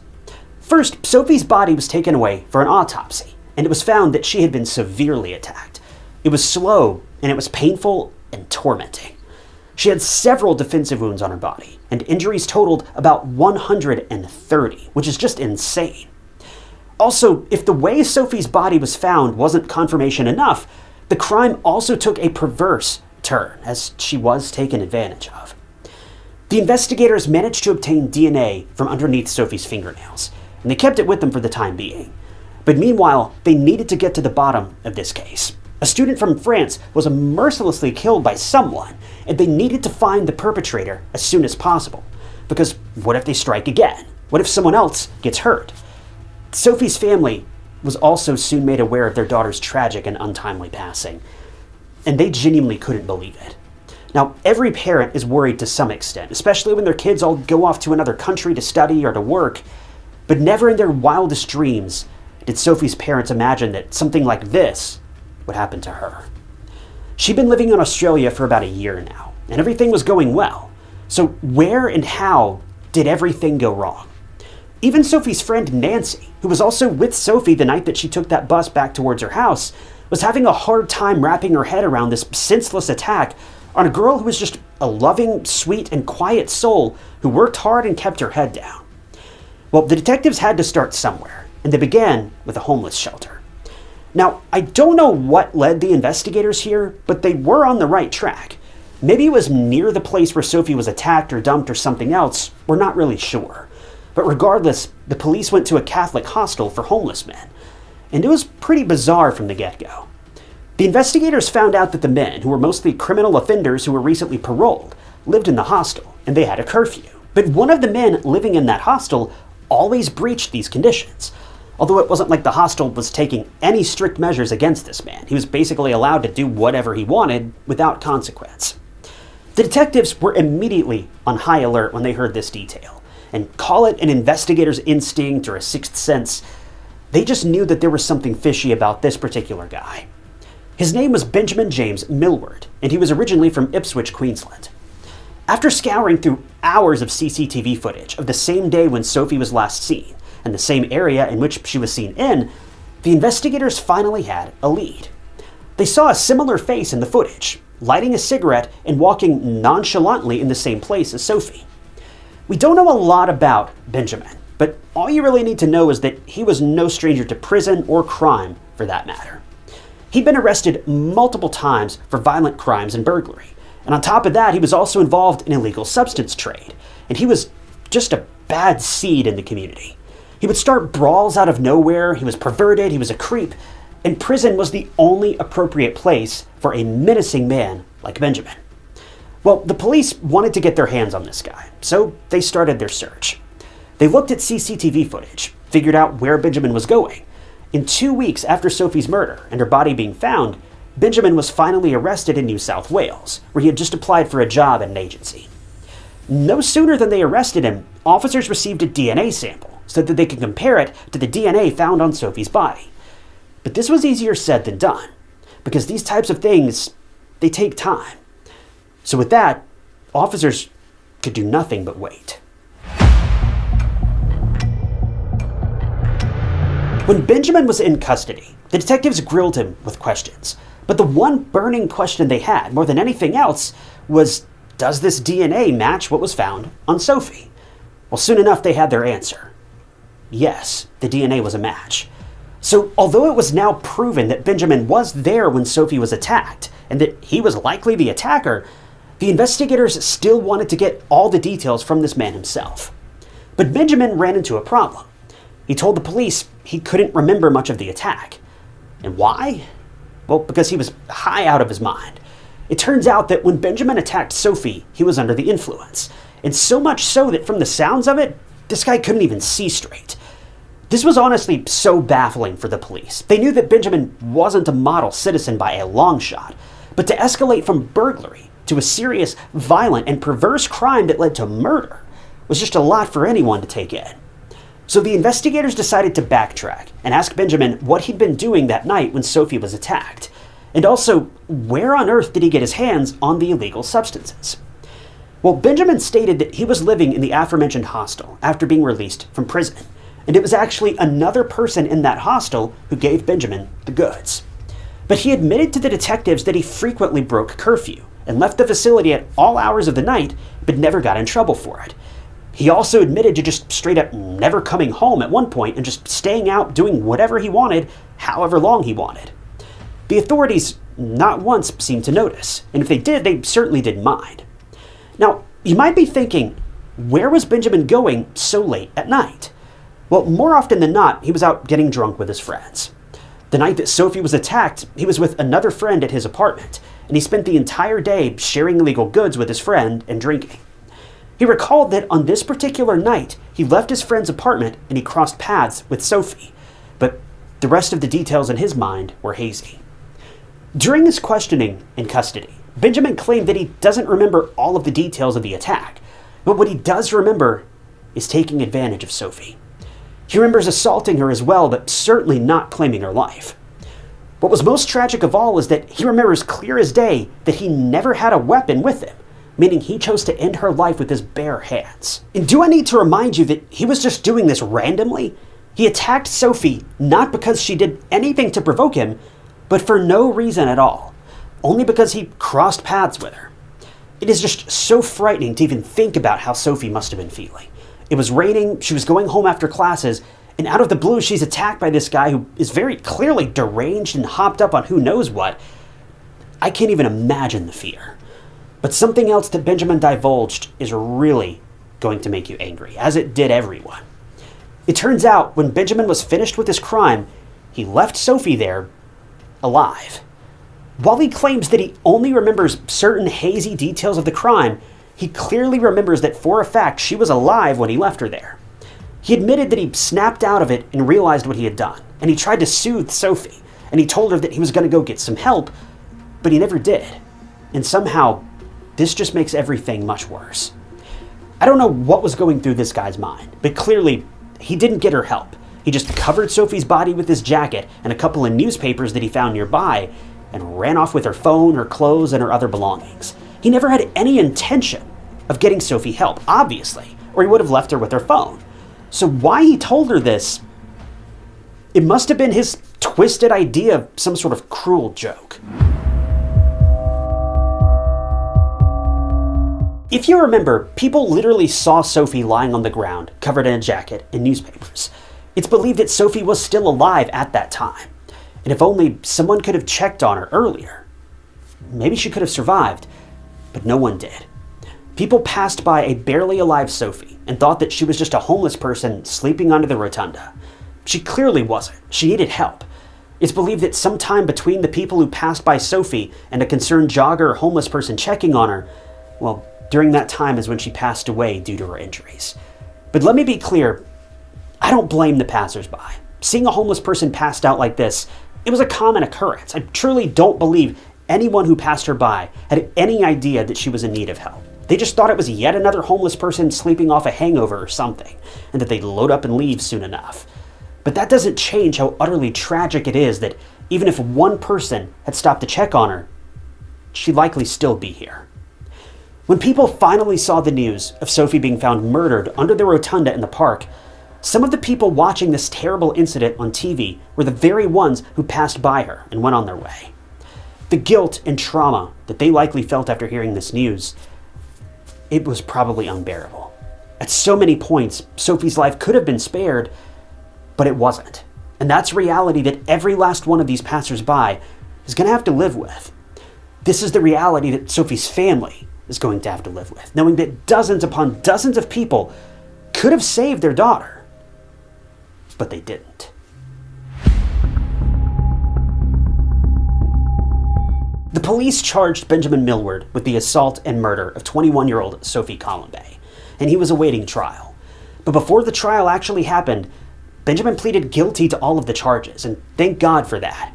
First, Sophie's body was taken away for an autopsy, and it was found that she had been severely attacked. It was slow, and it was painful and tormenting. She had several defensive wounds on her body, and injuries totaled about 130, which is just insane. Also, if the way Sophie's body was found wasn't confirmation enough, the crime also took a perverse turn, as she was taken advantage of. The investigators managed to obtain DNA from underneath Sophie's fingernails, and they kept it with them for the time being. But meanwhile, they needed to get to the bottom of this case. A student from France was mercilessly killed by someone, and they needed to find the perpetrator as soon as possible. Because what if they strike again? What if someone else gets hurt? Sophie's family was also soon made aware of their daughter's tragic and untimely passing, and they genuinely couldn't believe it. Now, every parent is worried to some extent, especially when their kids all go off to another country to study or to work, but never in their wildest dreams did Sophie's parents imagine that something like this would happen to her. She'd been living in Australia for about a year now, and everything was going well. So where and how did everything go wrong? Even Sophie's friend Nancy, who was also with Sophie the night that she took that bus back towards her house, was having a hard time wrapping her head around this senseless attack on a girl who was just a loving, sweet, and quiet soul who worked hard and kept her head down. Well, the detectives had to start somewhere, and they began with a homeless shelter. Now, I don't know what led the investigators here, but they were on the right track. Maybe it was near the place where Sophie was attacked or dumped or something else, we're not really sure. But regardless, the police went to a Catholic hostel for homeless men, and it was pretty bizarre from the get-go. The investigators found out that the men, who were mostly criminal offenders who were recently paroled, lived in the hostel, and they had a curfew. But one of the men living in that hostel always breached these conditions. Although it wasn't like the hostel was taking any strict measures against this man. He was basically allowed to do whatever he wanted without consequence. The detectives were immediately on high alert when they heard this detail. And call it an investigator's instinct or a sixth sense, they just knew that there was something fishy about this particular guy. His name was Benjamin James Millward, and he was originally from Ipswich, Queensland. After scouring through hours of CCTV footage of the same day when Sophie was last seen, and the same area in which she was seen in, the investigators finally had a lead. They saw a similar face in the footage, lighting a cigarette and walking nonchalantly in the same place as Sophie. We don't know a lot about Benjamin, but all you really need to know is that he was no stranger to prison or crime, for that matter. He'd been arrested multiple times for violent crimes and burglary, and on top of that, he was also involved in illegal substance trade, and he was just a bad seed in the community. He would start brawls out of nowhere, he was perverted, he was a creep, and prison was the only appropriate place for a menacing man like Benjamin. Well, the police wanted to get their hands on this guy, so they started their search. They looked at CCTV footage, figured out where Benjamin was going. In 2 weeks after Sophie's murder and her body being found, Benjamin was finally arrested in New South Wales, where he had just applied for a job at an agency. No sooner than they arrested him, officers received a DNA sample so that they could compare it to the DNA found on Sophie's body. But this was easier said than done, because these types of things, they take time. So with that, officers could do nothing but wait. When Benjamin was in custody, the detectives grilled him with questions. But the one burning question they had, more than anything else, was, does this DNA match what was found on Sophie? Well, soon enough, they had their answer. Yes, the DNA was a match. So although it was now proven that Benjamin was there when Sophie was attacked, and that he was likely the attacker, the investigators still wanted to get all the details from this man himself. But Benjamin ran into a problem. He told the police he couldn't remember much of the attack. And why? Well, because he was high out of his mind. It turns out that when Benjamin attacked Sophie, he was under the influence. And so much so that from the sounds of it, this guy couldn't even see straight. This was honestly so baffling for the police. They knew that Benjamin wasn't a model citizen by a long shot, but to escalate from burglary to a serious, violent, and perverse crime that led to murder was just a lot for anyone to take in. So the investigators decided to backtrack and ask Benjamin what he'd been doing that night when Sophie was attacked, and also where on earth did he get his hands on the illegal substances. Well, Benjamin stated that he was living in the aforementioned hostel after being released from prison, and it was actually another person in that hostel who gave Benjamin the goods. But he admitted to the detectives that he frequently broke curfew and left the facility at all hours of the night, but never got in trouble for it. He also admitted to just straight up never coming home at one point and just staying out doing whatever he wanted, however long he wanted. The authorities not once seemed to notice, and if they did, they certainly didn't mind. Now, you might be thinking, where was Benjamin going so late at night? Well, more often than not, he was out getting drunk with his friends. The night that Sophie was attacked, he was with another friend at his apartment, and he spent the entire day sharing illegal goods with his friend and drinking. He recalled that on this particular night, he left his friend's apartment and he crossed paths with Sophie, but the rest of the details in his mind were hazy. During his questioning in custody, Benjamin claimed that he doesn't remember all of the details of the attack, but what he does remember is taking advantage of Sophie. He remembers assaulting her as well, but certainly not claiming her life. What was most tragic of all is that he remembers clear as day that he never had a weapon with him, meaning he chose to end her life with his bare hands. And do I need to remind you that he was just doing this randomly? He attacked Sophie not because she did anything to provoke him, but for no reason at all, only because he crossed paths with her. It is just so frightening to even think about how Sophie must have been feeling. It was raining, she was going home after classes, and out of the blue she's attacked by this guy who is very clearly deranged and hopped up on who knows what. I can't even imagine the fear. But something else that Benjamin divulged is really going to make you angry, as it did everyone. It turns out when Benjamin was finished with his crime, he left Sophie there alive. While he claims that he only remembers certain hazy details of the crime, he clearly remembers that for a fact she was alive when he left her there. He admitted that he snapped out of it and realized what he had done, and he tried to soothe Sophie, and he told her that he was going to go get some help, but he never did. And somehow, this just makes everything much worse. I don't know what was going through this guy's mind, but clearly, he didn't get her help. He just covered Sophie's body with his jacket and a couple of newspapers that he found nearby, and ran off with her phone, her clothes, and her other belongings. He never had any intention of getting Sophie help, obviously, or he would have left her with her phone. So why he told her this, it must have been his twisted idea of some sort of cruel joke. If you remember, people literally saw Sophie lying on the ground, covered in a jacket and newspapers. It's believed that Sophie was still alive at that time, and if only someone could have checked on her earlier, maybe she could have survived, but no one did. People passed by a barely alive Sophie and thought that she was just a homeless person sleeping under the rotunda. She clearly wasn't. She needed help. It's believed that sometime between the people who passed by Sophie and a concerned jogger or homeless person checking on her, well, during that time is when she passed away due to her injuries. But let me be clear, I don't blame the passersby. Seeing a homeless person passed out like this, it was a common occurrence. I truly don't believe anyone who passed her by had any idea that she was in need of help. They just thought it was yet another homeless person sleeping off a hangover or something, and that they'd load up and leave soon enough. But that doesn't change how utterly tragic it is that even if one person had stopped to check on her, she'd likely still be here. When people finally saw the news of Sophie being found murdered under the rotunda in the park, some of the people watching this terrible incident on TV were the very ones who passed by her and went on their way. The guilt and trauma that they likely felt after hearing this news, it was probably unbearable. At so many points, Sophie's life could have been spared, but it wasn't. And that's reality that every last one of these passersby is going to have to live with. This is the reality that Sophie's family is going to have to live with, knowing that dozens upon dozens of people could have saved their daughter, but they didn't. The police charged Benjamin Millward with the assault and murder of 21-year-old Sophie Collombet, and he was awaiting trial. But before the trial actually happened, Benjamin pleaded guilty to all of the charges, and thank God for that.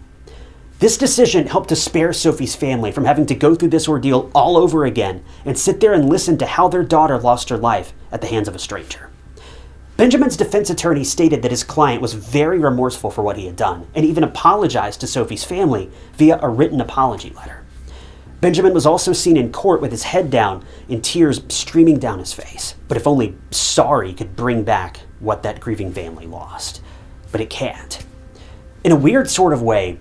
This decision helped to spare Sophie's family from having to go through this ordeal all over again and sit there and listen to how their daughter lost her life at the hands of a stranger. Benjamin's defense attorney stated that his client was very remorseful for what he had done and even apologized to Sophie's family via a written apology letter. Benjamin was also seen in court with his head down and tears streaming down his face. But if only sorry could bring back what that grieving family lost. But it can't. In a weird sort of way,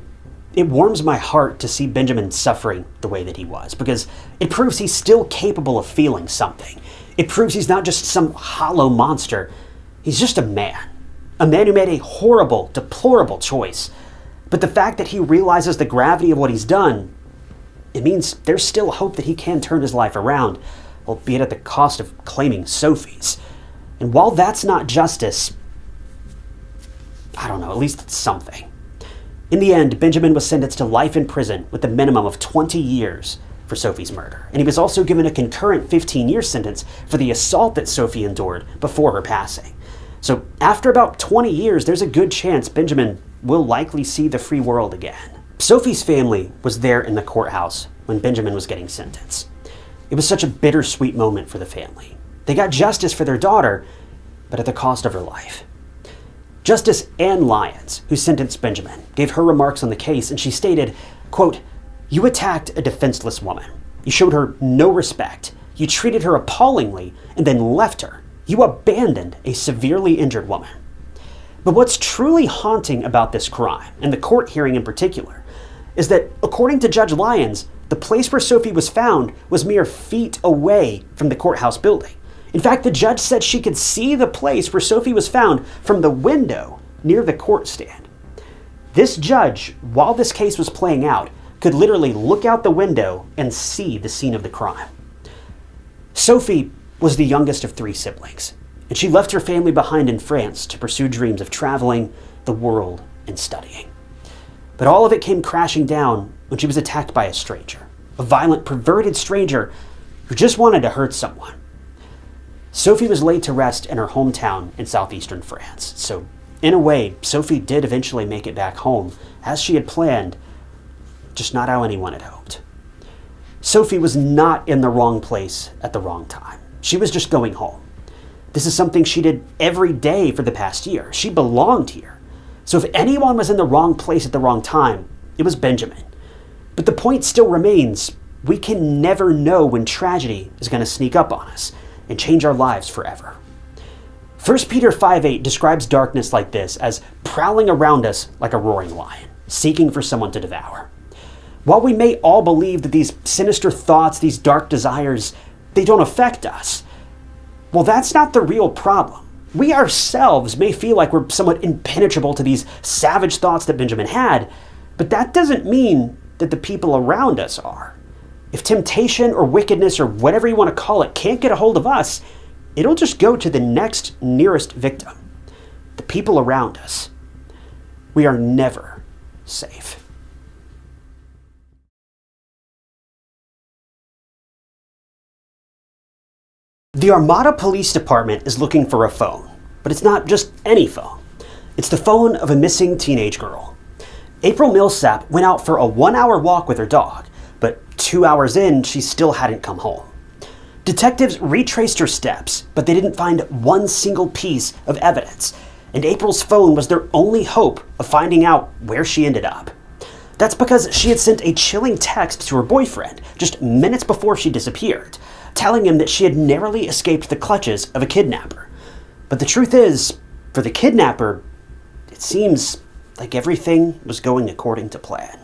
it warms my heart to see Benjamin suffering the way that he was, because it proves he's still capable of feeling something. It proves he's not just some hollow monster. He's just a man who made a horrible, deplorable choice. But the fact that he realizes the gravity of what he's done, it means there's still hope that he can turn his life around, albeit at the cost of claiming Sophie's. And while that's not justice, I don't know, at least it's something. In the end, Benjamin was sentenced to life in prison with a minimum of 20 years for Sophie's murder. And he was also given a concurrent 15-year sentence for the assault that Sophie endured before her passing. So after about 20 years, there's a good chance Benjamin will likely see the free world again. Sophie's family was there in the courthouse when Benjamin was getting sentenced. It was such a bittersweet moment for the family. They got justice for their daughter, but at the cost of her life. Justice Anne Lyons, who sentenced Benjamin, gave her remarks on the case, and she stated, quote, "You attacked a defenseless woman. You showed her no respect. You treated her appallingly and then left her. You abandoned a severely injured woman." But what's truly haunting about this crime, and the court hearing in particular, is that according to Judge Lyons, the place where Sophie was found was mere feet away from the courthouse building. In fact, the judge said she could see the place where Sophie was found from the window near the court stand. This judge, while this case was playing out, could literally look out the window and see the scene of the crime. Sophie was the youngest of 3 siblings, and she left her family behind in France to pursue dreams of traveling the world and studying. But all of it came crashing down when she was attacked by a stranger, a violent, perverted stranger who just wanted to hurt someone. Sophie was laid to rest in her hometown in southeastern France. So, in a way, Sophie did eventually make it back home, as she had planned, just not how anyone had hoped. Sophie was not in the wrong place at the wrong time. She was just going home. This is something she did every day for the past year. She belonged here. So if anyone was in the wrong place at the wrong time, it was Benjamin. But the point still remains, we can never know when tragedy is going to sneak up on us and change our lives forever. 1 Peter 5:8 describes darkness like this as prowling around us like a roaring lion, seeking for someone to devour. While we may all believe that these sinister thoughts, these dark desires, they don't affect us, well, that's not the real problem. We ourselves may feel like we're somewhat impenetrable to these savage thoughts that Benjamin had, but that doesn't mean that the people around us are. If temptation or wickedness or whatever you want to call it can't get a hold of us, it'll just go to the next nearest victim. The people around us. We are never safe. The Armada Police Department is looking for a phone, but it's not just any phone. It's the phone of a missing teenage girl. April Millsap went out for a 1-hour walk with her dog, but 2 hours in, she still hadn't come home. Detectives retraced her steps, but they didn't find one single piece of evidence, and April's phone was their only hope of finding out where she ended up. That's because she had sent a chilling text to her boyfriend just minutes before she disappeared, telling him that she had narrowly escaped the clutches of a kidnapper. But the truth is, for the kidnapper, it seems like everything was going according to plan.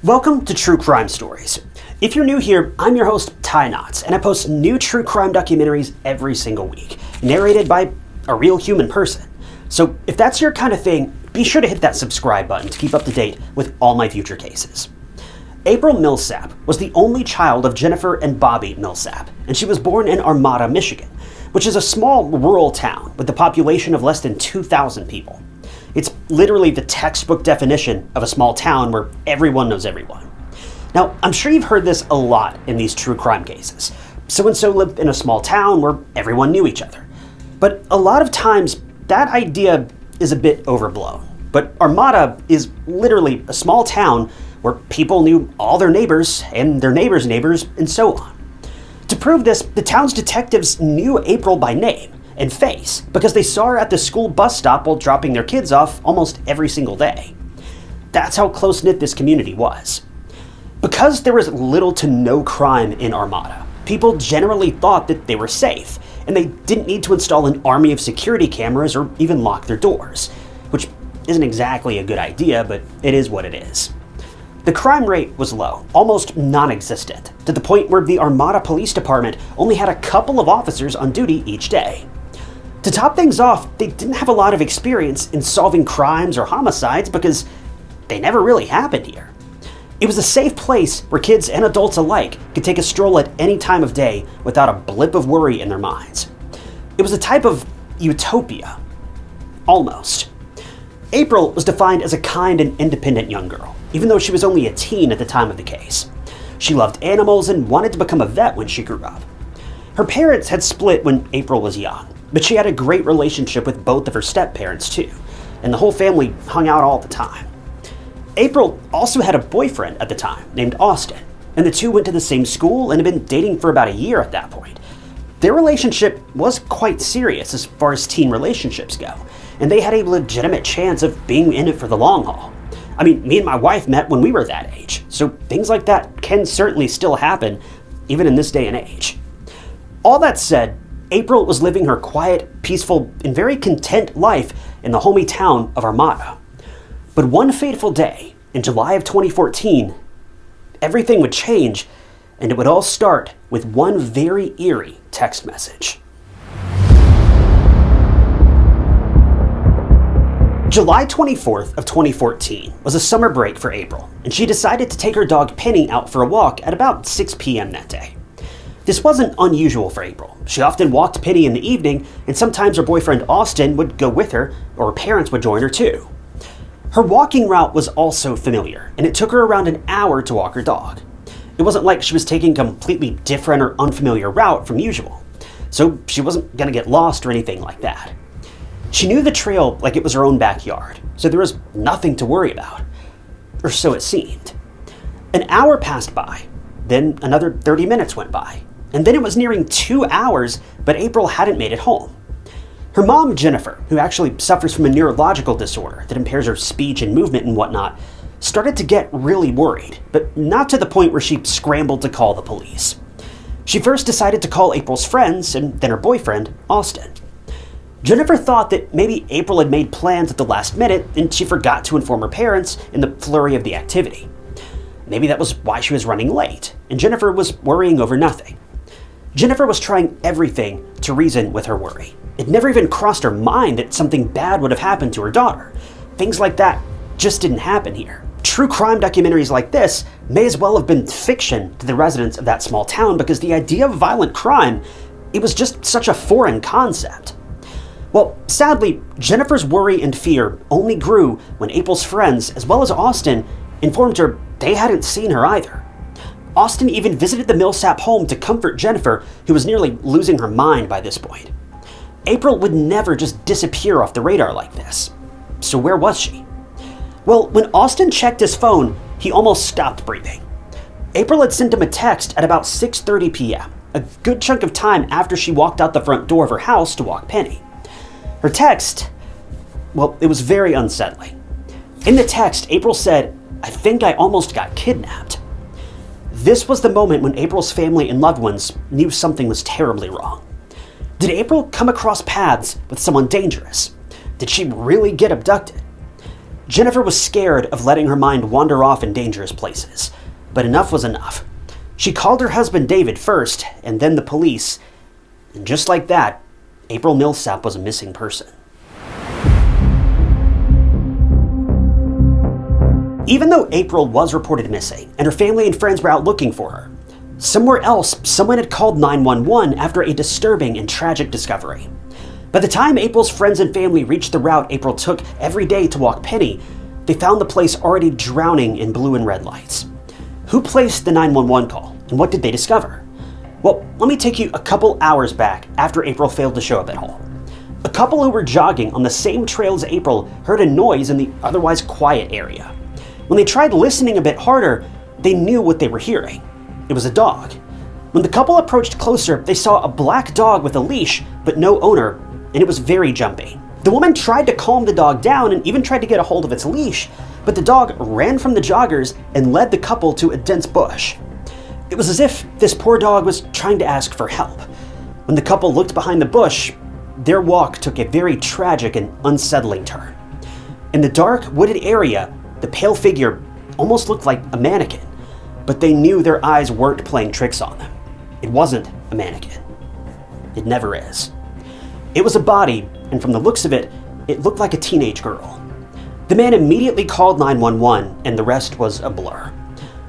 Welcome to True Crime Stories. If you're new here, I'm your host, Ty Knotts, and I post new true crime documentaries every single week, narrated by a real human person. So if that's your kind of thing, be sure to hit that subscribe button to keep up to date with all my future cases. April Millsap was the only child of Jennifer and Bobby Millsap, and she was born in Armada, Michigan, which is a small rural town with a population of less than 2,000 people. It's literally the textbook definition of a small town where everyone knows everyone. Now, I'm sure you've heard this a lot in these true crime cases. So-and-so lived in a small town where everyone knew each other. But a lot of times, that idea is a bit overblown. But Armada is literally a small town where people knew all their neighbors and their neighbors' neighbors and so on. To prove this, the town's detectives knew April by name and face because they saw her at the school bus stop while dropping their kids off almost every single day. That's how close-knit this community was. Because there was little to no crime in Armada, people generally thought that they were safe, and they didn't need to install an army of security cameras or even lock their doors, which isn't exactly a good idea, but it is what it is. The crime rate was low, almost non-existent, to the point where the Armada Police Department only had a couple of officers on duty each day. To top things off, they didn't have a lot of experience in solving crimes or homicides because they never really happened here. It was a safe place where kids and adults alike could take a stroll at any time of day without a blip of worry in their minds. It was a type of utopia. Almost. April was defined as a kind and independent young girl, even though she was only a teen at the time of the case. She loved animals and wanted to become a vet when she grew up. Her parents had split when April was young, but she had a great relationship with both of her step-parents too, and the whole family hung out all the time. April also had a boyfriend at the time named Austin, and the two went to the same school and had been dating for about a year at that point. Their relationship was quite serious as far as teen relationships go, and they had a legitimate chance of being in it for the long haul. I mean, me and my wife met when we were that age, so things like that can certainly still happen, even in this day and age. All that said, April was living her quiet, peaceful, and very content life in the homey town of Armada. But one fateful day, in July of 2014, everything would change, and it would all start with one very eerie text message. July 24th of 2014 was a summer break for April, and she decided to take her dog Penny out for a walk at about 6 p.m. that day. This wasn't unusual for April. She often walked Penny in the evening, and sometimes her boyfriend Austin would go with her, or her parents would join her too. Her walking route was also familiar, and it took her around an hour to walk her dog. It wasn't like she was taking a completely different or unfamiliar route from usual, so she wasn't going to get lost or anything like that. She knew the trail like it was her own backyard, so there was nothing to worry about. Or so it seemed. An hour passed by, then another 30 minutes went by, and then it was nearing 2 hours, but April hadn't made it home. Her mom, Jennifer, who actually suffers from a neurological disorder that impairs her speech and movement and whatnot, started to get really worried, but not to the point where she scrambled to call the police. She first decided to call April's friends and then her boyfriend, Austin. Jennifer thought that maybe April had made plans at the last minute and she forgot to inform her parents in the flurry of the activity. Maybe that was why she was running late, and Jennifer was worrying over nothing. Jennifer was trying everything to reason with her worry. It never even crossed her mind that something bad would have happened to her daughter. Things like that just didn't happen here. True crime documentaries like this may as well have been fiction to the residents of that small town because the idea of violent crime, it was just such a foreign concept. Well, sadly, Jennifer's worry and fear only grew when April's friends, as well as Austin, informed her they hadn't seen her either. Austin even visited the Millsap home to comfort Jennifer, who was nearly losing her mind by this point. April would never just disappear off the radar like this. So where was she? Well, when Austin checked his phone, he almost stopped breathing. April had sent him a text at about 6:30 p.m., a good chunk of time after she walked out the front door of her house to walk Penny. Her text, well, it was very unsettling. In the text, April said, "I think I almost got kidnapped." This was the moment when April's family and loved ones knew something was terribly wrong. Did April come across paths with someone dangerous? Did she really get abducted? Jennifer was scared of letting her mind wander off in dangerous places, but enough was enough. She called her husband David first, and then the police, and just like that, April Millsap was a missing person. Even though April was reported missing, and her family and friends were out looking for her, somewhere else, someone had called 911 after a disturbing and tragic discovery. By the time April's friends and family reached the route April took every day to walk Penny, they found the place already drowning in blue and red lights. Who placed the 911 call, and what did they discover? Well, let me take you a couple hours back after April failed to show up at Holm. A couple who were jogging on the same trail as April heard a noise in the otherwise quiet area. When they tried listening a bit harder, they knew what they were hearing. It was a dog. When the couple approached closer, they saw a black dog with a leash, but no owner, and it was very jumpy. The woman tried to calm the dog down and even tried to get a hold of its leash, but the dog ran from the joggers and led the couple to a dense bush. It was as if this poor dog was trying to ask for help. When the couple looked behind the bush, their walk took a very tragic and unsettling turn. In the dark, wooded area, the pale figure almost looked like a mannequin, but they knew their eyes weren't playing tricks on them. It wasn't a mannequin. It never is. It was a body, and from the looks of it, it looked like a teenage girl. The man immediately called 911, and the rest was a blur.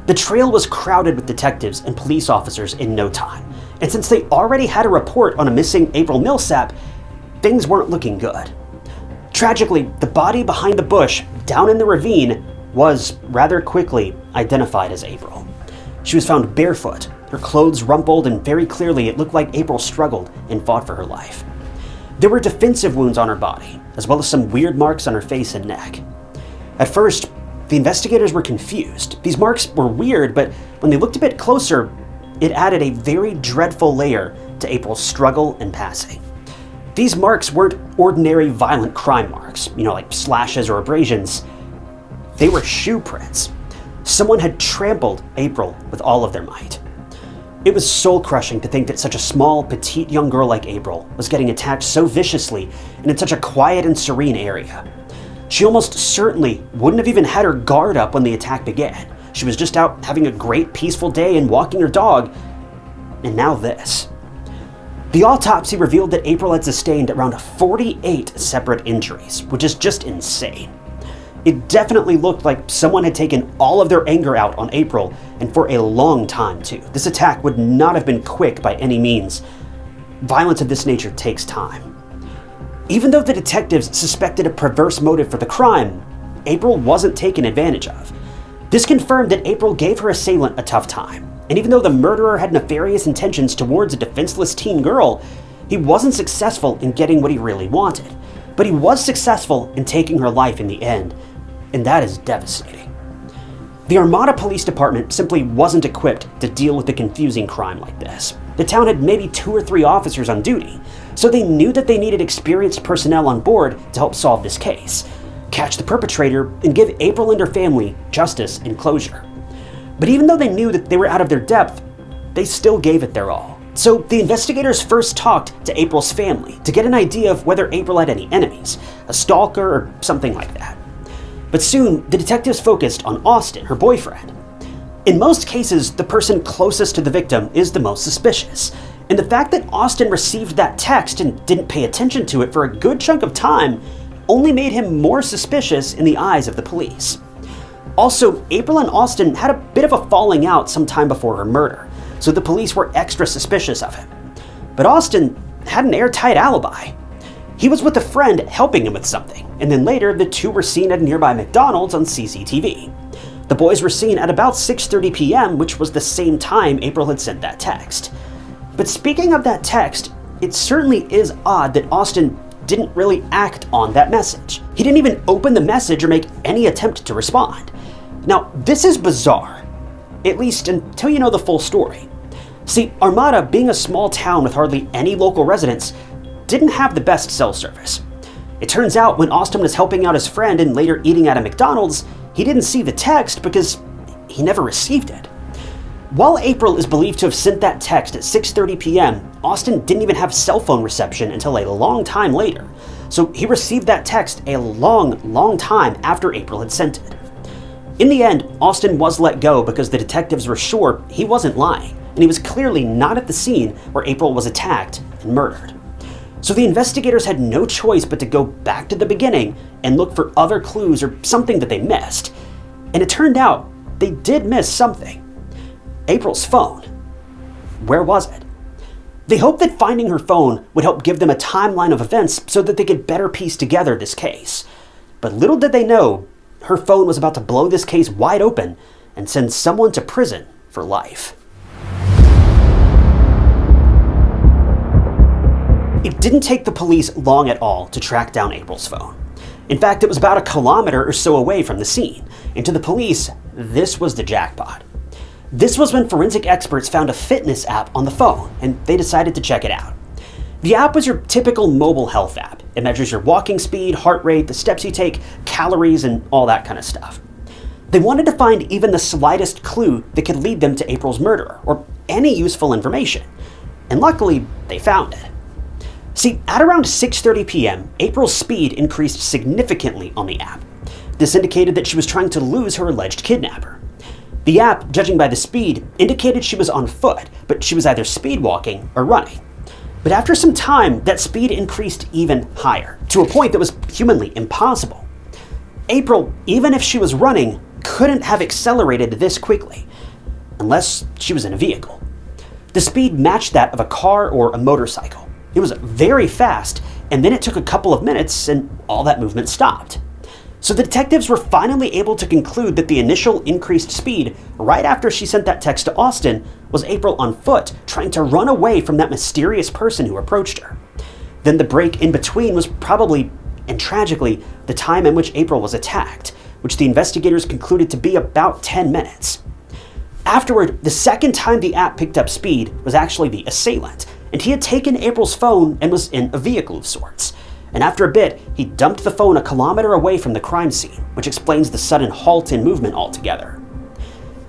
The trail was crowded with detectives and police officers in no time, and since they already had a report on a missing April Millsap, things weren't looking good. Tragically, the body behind the bush, down in the ravine, was rather quickly identified as April. She was found barefoot, her clothes rumpled, and very clearly it looked like April struggled and fought for her life. There were defensive wounds on her body, as well as some weird marks on her face and neck. At first, the investigators were confused. These marks were weird, but when they looked a bit closer, it added a very dreadful layer to April's struggle and passing. These marks weren't ordinary violent crime marks, like slashes or abrasions. They were shoe prints. Someone had trampled April with all of their might. It was soul-crushing to think that such a small, petite young girl like April was getting attacked so viciously and in such a quiet and serene area. She almost certainly wouldn't have even had her guard up when the attack began. She was just out having a great, peaceful day and walking her dog, and now this. The autopsy revealed that April had sustained around 48 separate injuries, which is just insane. It definitely looked like someone had taken all of their anger out on April, and for a long time too. This attack would not have been quick by any means. Violence of this nature takes time. Even though the detectives suspected a perverse motive for the crime, April wasn't taken advantage of. This confirmed that April gave her assailant a tough time, and even though the murderer had nefarious intentions towards a defenseless teen girl, he wasn't successful in getting what he really wanted. But he was successful in taking her life in the end, and that is devastating. The Armada Police Department simply wasn't equipped to deal with a confusing crime like this. The town had maybe 2 or 3 officers on duty, so they knew that they needed experienced personnel on board to help solve this case, catch the perpetrator, and give April and her family justice and closure. But even though they knew that they were out of their depth, they still gave it their all. So the investigators first talked to April's family to get an idea of whether April had any enemies, a stalker or something like that. But soon, the detectives focused on Austin, her boyfriend. In most cases, the person closest to the victim is the most suspicious, and the fact that Austin received that text and didn't pay attention to it for a good chunk of time only made him more suspicious in the eyes of the police. Also, April and Austin had a bit of a falling out sometime before her murder, so the police were extra suspicious of him. But Austin had an airtight alibi. He was with a friend helping him with something, and then later the two were seen at a nearby McDonald's on CCTV. The boys were seen at about 6:30 p.m., which was the same time April had sent that text. But speaking of that text, it certainly is odd that Austin didn't really act on that message. He didn't even open the message or make any attempt to respond. Now, this is bizarre, at least until you know the full story. See, Armada, being a small town with hardly any local residents, didn't have the best cell service. It turns out when Austin was helping out his friend and later eating at a McDonald's, he didn't see the text because he never received it. While April is believed to have sent that text at 6:30 p.m., Austin didn't even have cell phone reception until a long time later, so he received that text a long time after April had sent it. In the end, Austin was let go because the detectives were sure he wasn't lying, and he was clearly not at the scene where April was attacked and murdered. So the investigators had no choice but to go back to the beginning and look for other clues or something that they missed. And it turned out they did miss something. April's phone. Where was it? They hoped that finding her phone would help give them a timeline of events so that they could better piece together this case. But little did they know, her phone was about to blow this case wide open and send someone to prison for life. It didn't take the police long at all to track down April's phone. In fact, it was about a kilometer or so away from the scene, and to the police, this was the jackpot. This was when forensic experts found a fitness app on the phone, and they decided to check it out. The app was your typical mobile health app. It measures your walking speed, heart rate, the steps you take, calories, and all that kind of stuff. They wanted to find even the slightest clue that could lead them to April's murderer, or any useful information. And luckily, they found it. See, at around 6:30 p.m., April's speed increased significantly on the app. This indicated that she was trying to lose her alleged kidnapper. The app, judging by the speed, indicated she was on foot, but she was either speed walking or running. But after some time, that speed increased even higher, to a point that was humanly impossible. April, even if she was running, couldn't have accelerated this quickly, unless she was in a vehicle. The speed matched that of a car or a motorcycle. It was very fast, and then it took a couple of minutes and all that movement stopped. So the detectives were finally able to conclude that the initial increased speed right after she sent that text to Austin was April on foot trying to run away from that mysterious person who approached her. Then the break in between was probably, and tragically, the time in which April was attacked, which the investigators concluded to be about 10 minutes. Afterward, the second time the app picked up speed was actually the assailant, and he had taken April's phone and was in a vehicle of sorts. And after a bit, he dumped the phone a kilometer away from the crime scene, which explains the sudden halt in movement altogether.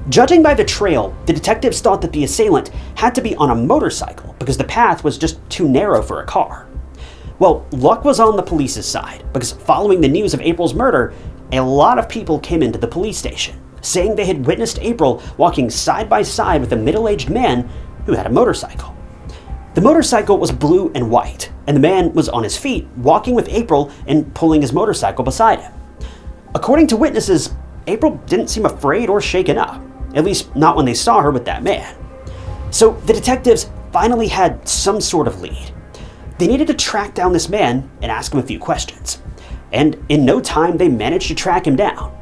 Judging by the trail, the detectives thought that the assailant had to be on a motorcycle because the path was just too narrow for a car. Well, luck was on the police's side, because following the news of April's murder, a lot of people came into the police station, saying they had witnessed April walking side by side with a middle-aged man who had a motorcycle. The motorcycle was blue and white, and the man was on his feet, walking with April and pulling his motorcycle beside him. According to witnesses, April didn't seem afraid or shaken up, at least not when they saw her with that man. So the detectives finally had some sort of lead. They needed to track down this man and ask him a few questions. And in no time, they managed to track him down.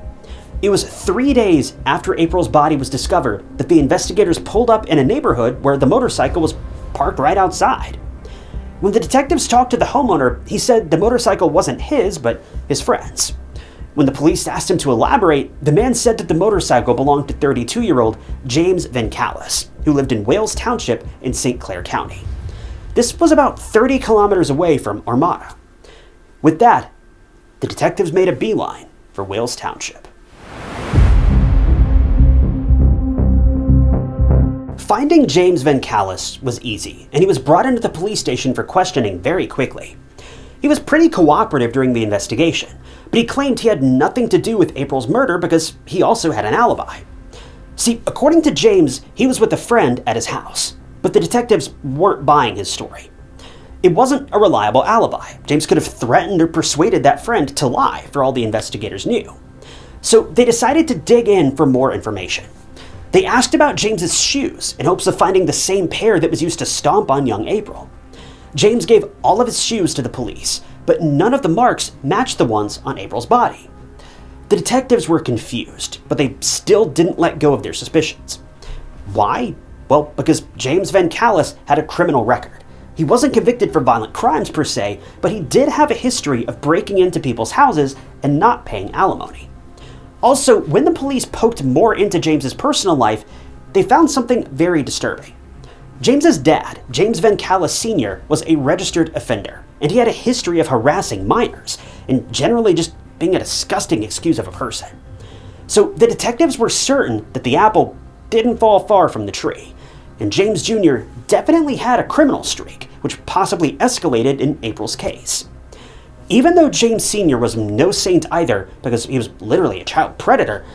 It was 3 days after April's body was discovered that the investigators pulled up in a neighborhood where the motorcycle was parked right outside. When the detectives talked to the homeowner, he said the motorcycle wasn't his, but his friend's. When the police asked him to elaborate, the man said that the motorcycle belonged to 32-year-old James Vencalis, who lived in Wales Township in St. Clair County. This was about 30 kilometers away from Armada. With that, the detectives made a beeline for Wales Township. Finding James Vencalis was easy, and he was brought into the police station for questioning very quickly. He was pretty cooperative during the investigation, but he claimed he had nothing to do with April's murder because he also had an alibi. See, according to James, he was with a friend at his house, but the detectives weren't buying his story. It wasn't a reliable alibi. James could have threatened or persuaded that friend to lie for all the investigators knew. So they decided to dig in for more information. They asked about James's shoes in hopes of finding the same pair that was used to stomp on young April. James gave all of his shoes to the police, but none of the marks matched the ones on April's body. The detectives were confused, but they still didn't let go of their suspicions. Why? Well, because James Vencalis had a criminal record. He wasn't convicted for violent crimes per se, but he did have a history of breaking into people's houses and not paying alimony. Also, when the police poked more into James's personal life, they found something very disturbing. James's dad, James Vencalis Sr., was a registered offender, and he had a history of harassing minors, and generally just being a disgusting excuse of a person. So the detectives were certain that the apple didn't fall far from the tree, and James Jr. definitely had a criminal streak, which possibly escalated in April's case. Even though James Sr. was no saint either, because he was literally a child predator,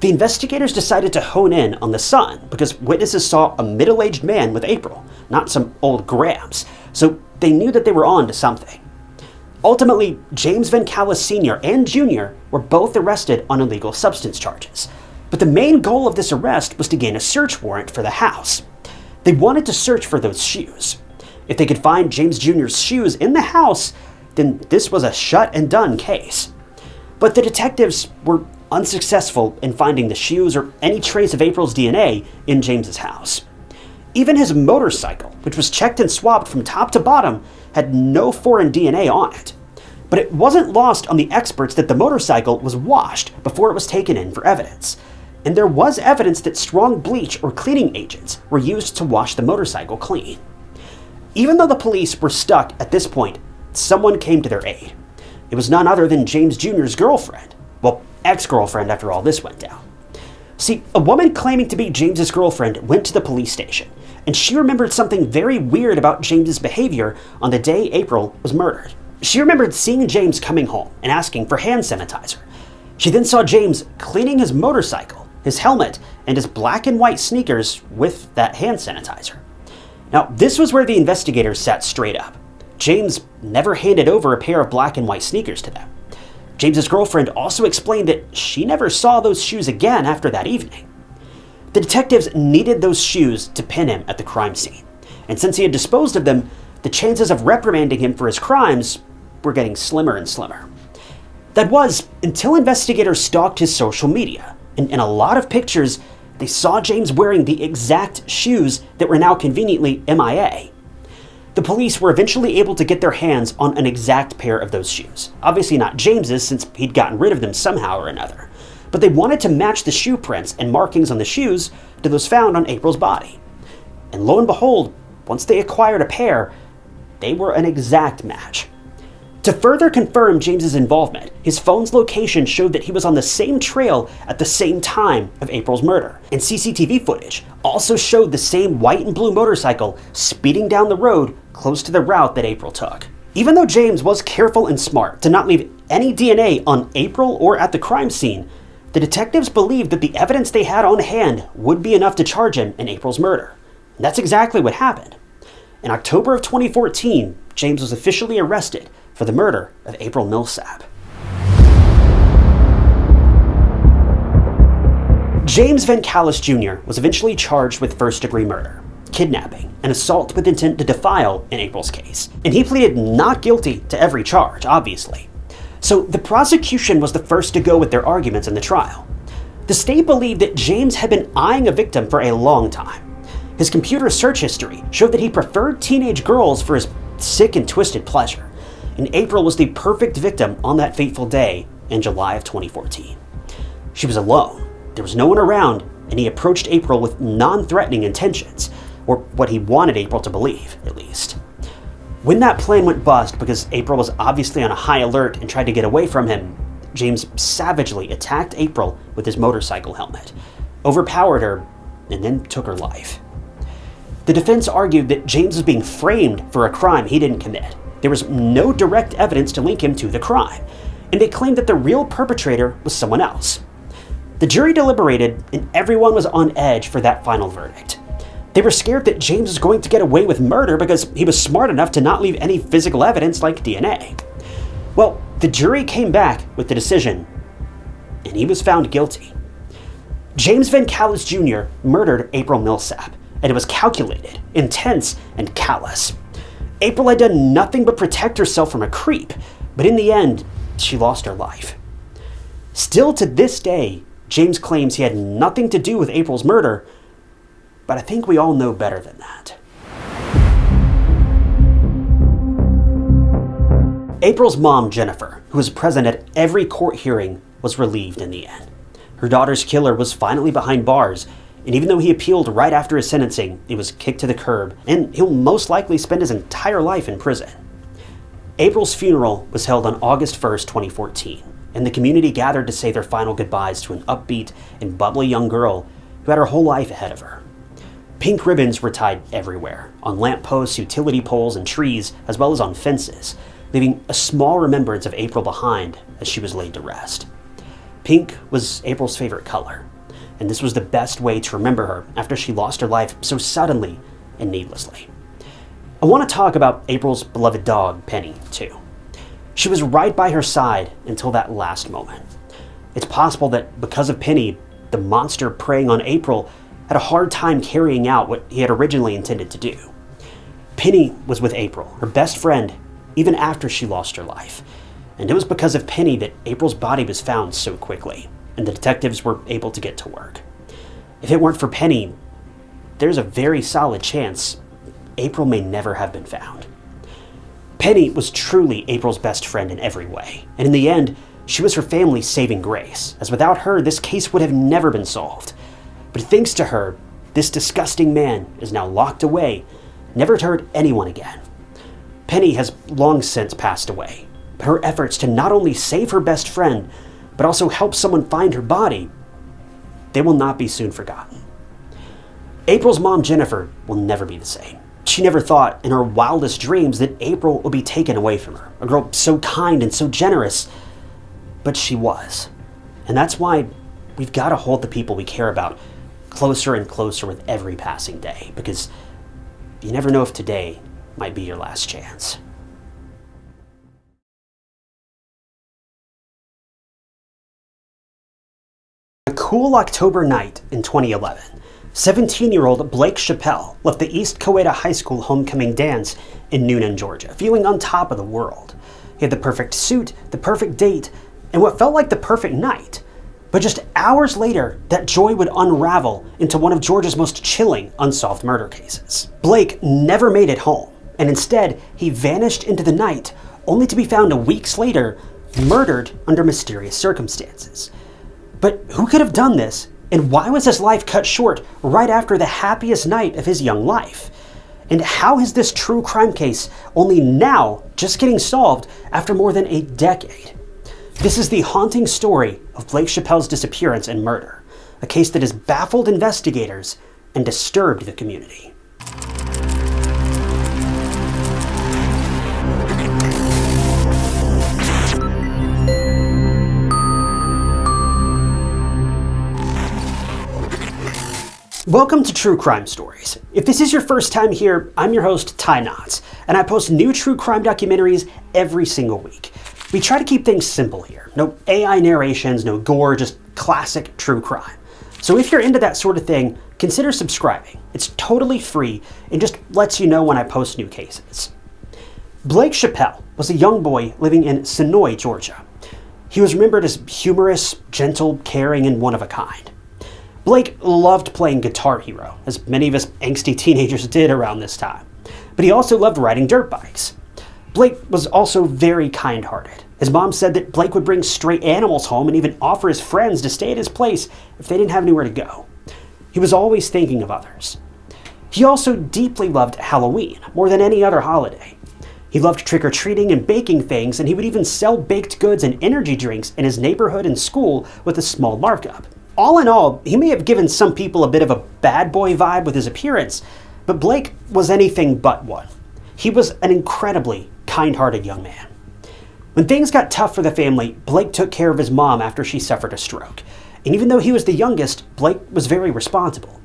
the investigators decided to hone in on the son because witnesses saw a middle-aged man with April, not some old Grams, so they knew that they were on to something. Ultimately, James Van Callis Sr. and Jr. were both arrested on illegal substance charges. But the main goal of this arrest was to gain a search warrant for the house. They wanted to search for those shoes. If they could find James Jr.'s shoes in the house, then this was a shut and done case. But the detectives were unsuccessful in finding the shoes or any trace of April's DNA in James's house. Even his motorcycle, which was checked and swabbed from top to bottom, had no foreign DNA on it. But it wasn't lost on the experts that the motorcycle was washed before it was taken in for evidence. And there was evidence that strong bleach or cleaning agents were used to wash the motorcycle clean. Even though the police were stuck at this point, someone came to their aid. It was none other than James Jr.'s girlfriend. Well, ex-girlfriend after all this went down. See, a woman claiming to be James's girlfriend went to the police station, and she remembered something very weird about James's behavior on the day April was murdered. She remembered seeing James coming home and asking for hand sanitizer. She then saw James cleaning his motorcycle, his helmet, and his black and white sneakers with that hand sanitizer. Now, this was where the investigators sat straight up. James never handed over a pair of black and white sneakers to them. James's girlfriend also explained that she never saw those shoes again after that evening. The detectives needed those shoes to pin him at the crime scene, and since he had disposed of them, the chances of reprimanding him for his crimes were getting slimmer and slimmer. That was until investigators stalked his social media, and in a lot of pictures, they saw James wearing the exact shoes that were now conveniently MIA. The police were eventually able to get their hands on an exact pair of those shoes. Obviously not James's, since he'd gotten rid of them somehow or another. But they wanted to match the shoe prints and markings on the shoes to those found on April's body. And lo and behold, once they acquired a pair, they were an exact match. To further confirm James's involvement, his phone's location showed that he was on the same trail at the same time of April's murder, and CCTV footage also showed the same white and blue motorcycle speeding down the road close to the route that April took. Even though James was careful and smart to not leave any DNA on April or at the crime scene, the detectives believed that the evidence they had on hand would be enough to charge him in April's murder. And that's exactly what happened. In October of 2014, James was officially arrested for the murder of April Millsap. James Van Callis Jr. was eventually charged with first-degree murder, kidnapping, and assault with intent to defile in April's case. And he pleaded not guilty to every charge, obviously. So the prosecution was the first to go with their arguments in the trial. The state believed that James had been eyeing a victim for a long time. His computer search history showed that he preferred teenage girls for his sick and twisted pleasure. And April was the perfect victim on that fateful day in July of 2014. She was alone, there was no one around, and he approached April with non-threatening intentions, or what he wanted April to believe, at least. When that plan went bust because April was obviously on a high alert and tried to get away from him, James savagely attacked April with his motorcycle helmet, overpowered her, and then took her life. The defense argued that James was being framed for a crime he didn't commit. There was no direct evidence to link him to the crime, and they claimed that the real perpetrator was someone else. The jury deliberated, and everyone was on edge for that final verdict. They were scared that James was going to get away with murder because he was smart enough to not leave any physical evidence like DNA. Well, the jury came back with the decision, and he was found guilty. James Van Callis Jr. murdered April Millsap, and it was calculated, intense, and callous. April had done nothing but protect herself from a creep, but in the end, she lost her life. Still to this day, James claims he had nothing to do with April's murder, but I think we all know better than that. April's mom, Jennifer, who was present at every court hearing, was relieved in the end. Her daughter's killer was finally behind bars, and even though he appealed right after his sentencing, he was kicked to the curb, and he'll most likely spend his entire life in prison. April's funeral was held on August 1st, 2014, and the community gathered to say their final goodbyes to an upbeat and bubbly young girl who had her whole life ahead of her. Pink ribbons were tied everywhere, on lampposts, utility poles, and trees, as well as on fences, leaving a small remembrance of April behind as she was laid to rest. Pink was April's favorite color, and this was the best way to remember her after she lost her life so suddenly and needlessly. I want to talk about April's beloved dog, Penny, too. She was right by her side until that last moment. It's possible that because of Penny, the monster preying on April had a hard time carrying out what he had originally intended to do. Penny was with April, her best friend, even after she lost her life. And it was because of Penny that April's body was found so quickly, and the detectives were able to get to work. If it weren't for Penny, there's a very solid chance April may never have been found. Penny was truly April's best friend in every way, and in the end, she was her family's saving grace, as without her, this case would have never been solved. But thanks to her, this disgusting man is now locked away, never to hurt anyone again. Penny has long since passed away, but her efforts to not only save her best friend, but also help someone find her body, they will not be soon forgotten. April's mom, Jennifer, will never be the same. She never thought in her wildest dreams that April would be taken away from her, a girl so kind and so generous, but she was. And that's why we've got to hold the people we care about closer and closer with every passing day, because you never know if today might be your last chance. A cool October night in 2011, 17-year-old Blake Chappell left the East Coweta High School homecoming dance in Noonan, Georgia, feeling on top of the world. He had the perfect suit, the perfect date, and what felt like the perfect night. But just hours later, that joy would unravel into one of Georgia's most chilling unsolved murder cases. Blake never made it home, and instead, he vanished into the night, only to be found weeks later, murdered under mysterious circumstances. But who could have done this? And why was his life cut short right after the happiest night of his young life? And how is this true crime case only now just getting solved after more than a decade? This is the haunting story of Blake Chappell's disappearance and murder, a case that has baffled investigators and disturbed the community. Welcome to True Crime Stories. If this is your first time here, I'm your host, Ty Knotts, and I post new true crime documentaries every single week. We try to keep things simple here. No AI narrations, no gore, just classic true crime. So if you're into that sort of thing, consider subscribing. It's totally free and just lets you know when I post new cases. Blake Chappell was a young boy living in Sonoy, Georgia. He was remembered as humorous, gentle, caring, and one of a kind. Blake loved playing Guitar Hero, as many of us angsty teenagers did around this time. But he also loved riding dirt bikes. Blake was also very kind-hearted. His mom said that Blake would bring stray animals home and even offer his friends to stay at his place if they didn't have anywhere to go. He was always thinking of others. He also deeply loved Halloween, more than any other holiday. He loved trick-or-treating and baking things, and he would even sell baked goods and energy drinks in his neighborhood and school with a small markup. All in all, he may have given some people a bit of a bad boy vibe with his appearance, but Blake was anything but one. He was an incredibly kind-hearted young man. When things got tough for the family, Blake took care of his mom after she suffered a stroke. And even though he was the youngest, Blake was very responsible.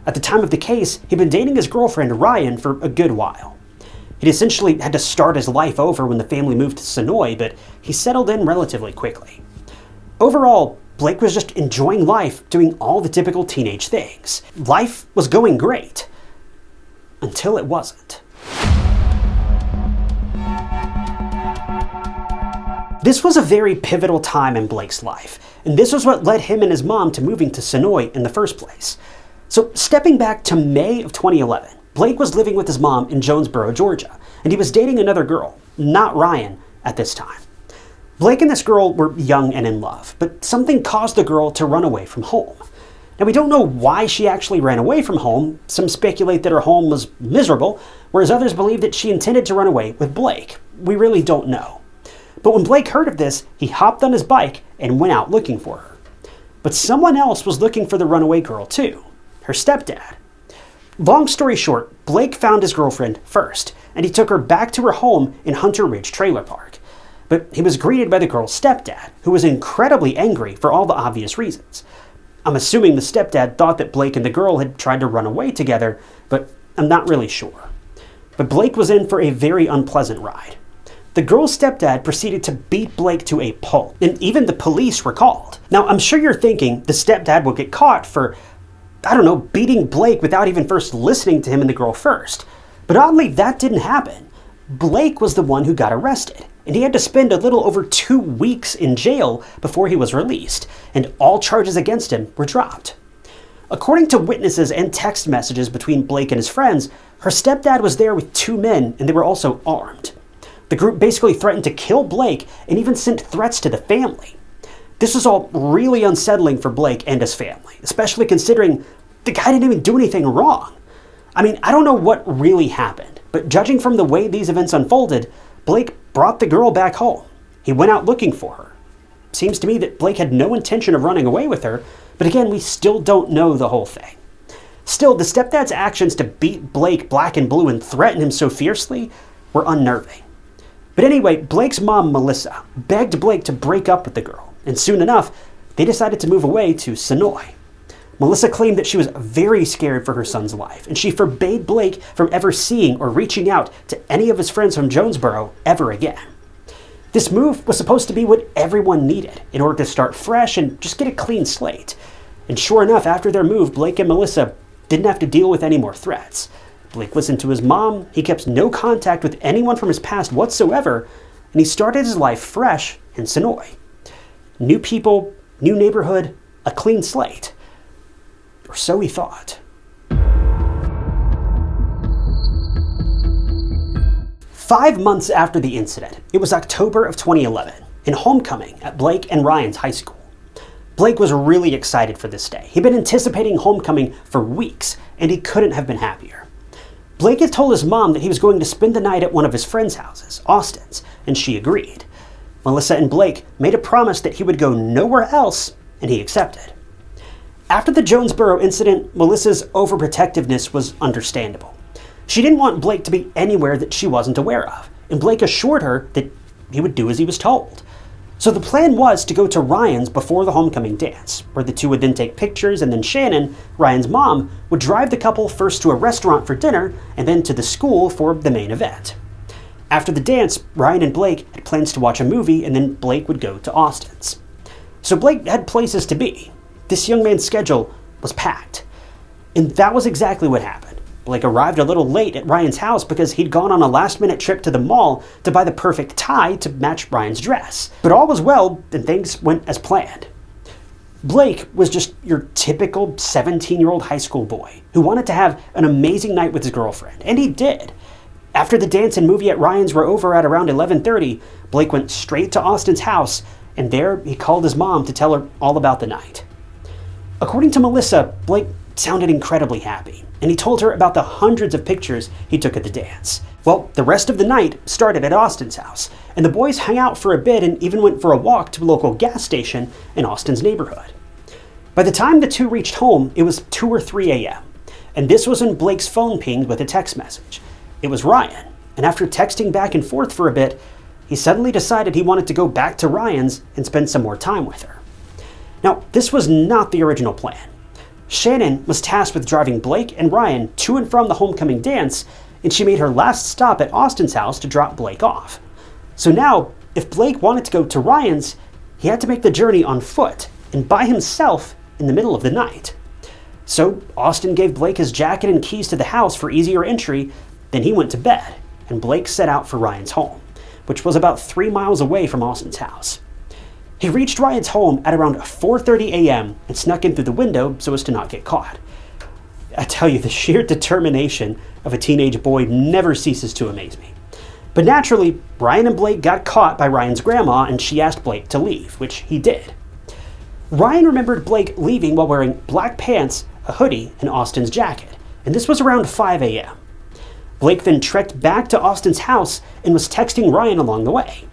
At the time of the case, he'd been dating his girlfriend Ryan for a good while. He'd essentially had to start his life over when the family moved to Sonoy, but he settled in relatively quickly. Overall, Blake was just enjoying life, doing all the typical teenage things. Life was going great. Until it wasn't. This was a very pivotal time in Blake's life, and this was what led him and his mom to moving to Sonoy in the first place. So stepping back to May of 2011, Blake was living with his mom in Jonesboro, Georgia, and he was dating another girl, not Ryan, at this time. Blake and this girl were young and in love, but something caused the girl to run away from home. Now, we don't know why she actually ran away from home. Some speculate that her home was miserable, whereas others believe that she intended to run away with Blake. We really don't know. But when Blake heard of this, he hopped on his bike and went out looking for her. But someone else was looking for the runaway girl too, her stepdad. Long story short, Blake found his girlfriend first, and he took her back to her home in Hunter Ridge Trailer Park. But he was greeted by the girl's stepdad, who was incredibly angry for all the obvious reasons. I'm assuming the stepdad thought that Blake and the girl had tried to run away together, but I'm not really sure. But Blake was in for a very unpleasant ride. the girl's stepdad proceeded to beat Blake to a pulp, and even the police were called. Now, I'm sure you're thinking the stepdad will get caught for, I don't know, beating Blake without even first listening to him and the girl first. But oddly, that didn't happen. Blake was the one who got arrested, and he had to spend a little over 2 weeks in jail before he was released, and all charges against him were dropped. According to witnesses and text messages between Blake and his friends, her stepdad was there with 2 men, and they were also armed. The group basically threatened to kill Blake and even sent threats to the family. This was all really unsettling for Blake and his family, especially considering the guy didn't even do anything wrong. I mean, I don't know what really happened, but judging from the way these events unfolded, Blake brought the girl back home. He went out looking for her. Seems to me that Blake had no intention of running away with her, but again, we still don't know the whole thing. Still, the stepdad's actions to beat Blake black and blue and threaten him so fiercely were unnerving. But anyway, Blake's mom, Melissa, begged Blake to break up with the girl, and soon enough, they decided to move away to Sonoy. Melissa claimed that she was very scared for her son's life, and she forbade Blake from ever seeing or reaching out to any of his friends from Jonesboro ever again. This move was supposed to be what everyone needed in order to start fresh and just get a clean slate. And sure enough, after their move, Blake and Melissa didn't have to deal with any more threats. Blake listened to his mom, he kept no contact with anyone from his past whatsoever, and he started his life fresh in Sonoy. New people, new neighborhood, a clean slate. Or so he thought. Five months after the incident, it was October of 2011, in homecoming at Blake and Ryan's high school. Blake was really excited for this day. He'd been anticipating homecoming for weeks, and he couldn't have been happier. Blake had told his mom that he was going to spend the night at one of his friends' houses, Austin's, and she agreed. Melissa and Blake made a promise that he would go nowhere else, and he accepted. After the Jonesboro incident, Melissa's overprotectiveness was understandable. She didn't want Blake to be anywhere that she wasn't aware of, and Blake assured her that he would do as he was told. So the plan was to go to Ryan's before the homecoming dance, where the two would then take pictures, and then Shannon, Ryan's mom, would drive the couple first to a restaurant for dinner and then to the school for the main event. After the dance, Ryan and Blake had plans to watch a movie, and then Blake would go to Austin's. So Blake had places to be. This young man's schedule was packed. And that was exactly what happened. Blake arrived a little late at Ryan's house because he'd gone on a last-minute trip to the mall to buy the perfect tie to match Ryan's dress. But all was well, and things went as planned. Blake was just your typical 17-year-old high school boy who wanted to have an amazing night with his girlfriend, and he did. After the dance and movie at Ryan's were over at around 11:30, Blake went straight to Austin's house, and there he called his mom to tell her all about the night. According to Melissa, Blake sounded incredibly happy, and he told her about the hundreds of pictures he took at the dance. Well, the rest of the night started at Austin's house, and the boys hung out for a bit and even went for a walk to a local gas station in Austin's neighborhood. By the time the two reached home, it was 2 or 3 a.m., and this was when Blake's phone pinged with a text message. It was Ryan, and after texting back and forth for a bit, he suddenly decided he wanted to go back to Ryan's and spend some more time with her. Now, this was not the original plan. Shannon was tasked with driving Blake and Ryan to and from the homecoming dance, and she made her last stop at Austin's house to drop Blake off. So now, if Blake wanted to go to Ryan's, he had to make the journey on foot and by himself in the middle of the night. So Austin gave Blake his jacket and keys to the house for easier entry, then he went to bed, and Blake set out for Ryan's home, which was about 3 miles away from Austin's house. He reached Ryan's home at around 4:30 a.m. and snuck in through the window so as to not get caught. I tell you, the sheer determination of a teenage boy never ceases to amaze me. But naturally, Ryan and Blake got caught by Ryan's grandma, and she asked Blake to leave, which he did. Ryan remembered Blake leaving while wearing black pants, a hoodie, and Austin's jacket, and this was around 5 a.m. Blake then trekked back to Austin's house and was texting Ryan along the way.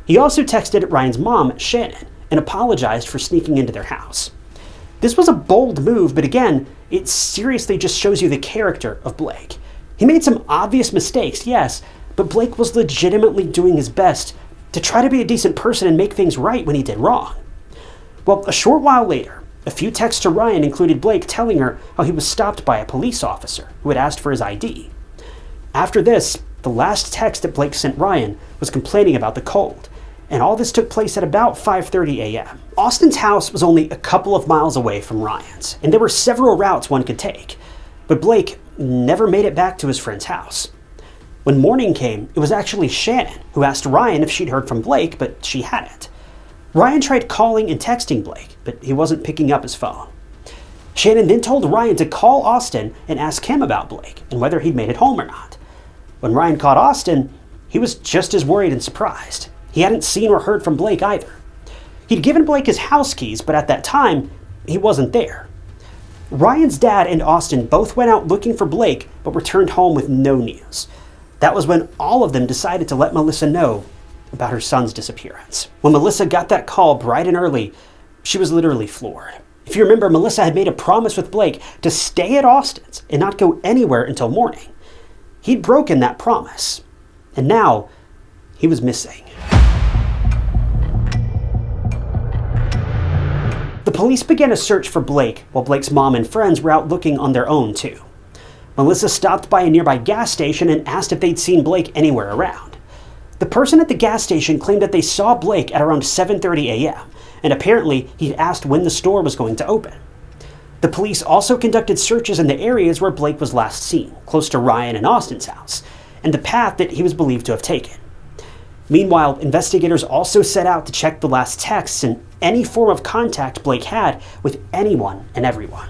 He also texted Ryan's mom, Shannon, and apologized for sneaking into their house. This was a bold move, but again, it seriously just shows you the character of Blake. He made some obvious mistakes, yes, but Blake was legitimately doing his best to try to be a decent person and make things right when he did wrong. Well, a short while later, a few texts to Ryan included Blake telling her how he was stopped by a police officer who had asked for his ID. After this, the last text that Blake sent Ryan was complaining about the cold, and all this took place at about 5:30 a.m. Austin's house was only a couple of miles away from Ryan's, and there were several routes one could take, but Blake never made it back to his friend's house. When morning came, it was actually Shannon who asked Ryan if she'd heard from Blake, but she hadn't. Ryan tried calling and texting Blake, but he wasn't picking up his phone. Shannon then told Ryan to call Austin and ask him about Blake and whether he'd made it home or not. When Ryan called Austin, he was just as worried and surprised. He hadn't seen or heard from Blake either. He'd given Blake his house keys, but at that time, he wasn't there. Ryan's dad and Austin both went out looking for Blake, but returned home with no news. That was when all of them decided to let Melissa know about her son's disappearance. When Melissa got that call bright and early, she was literally floored. If you remember, Melissa had made a promise with Blake to stay at Austin's and not go anywhere until morning. He'd broken that promise, and now he was missing. The police began a search for Blake while Blake's mom and friends were out looking on their own too. Melissa stopped by a nearby gas station and asked if they'd seen Blake anywhere around. The person at the gas station claimed that they saw Blake at around 7:30 a.m., and apparently he'd asked when the store was going to open. The police also conducted searches in the areas where Blake was last seen, close to Ryan and Austin's house, and the path that he was believed to have taken. Meanwhile, investigators also set out to check the last texts and any form of contact Blake had with anyone and everyone.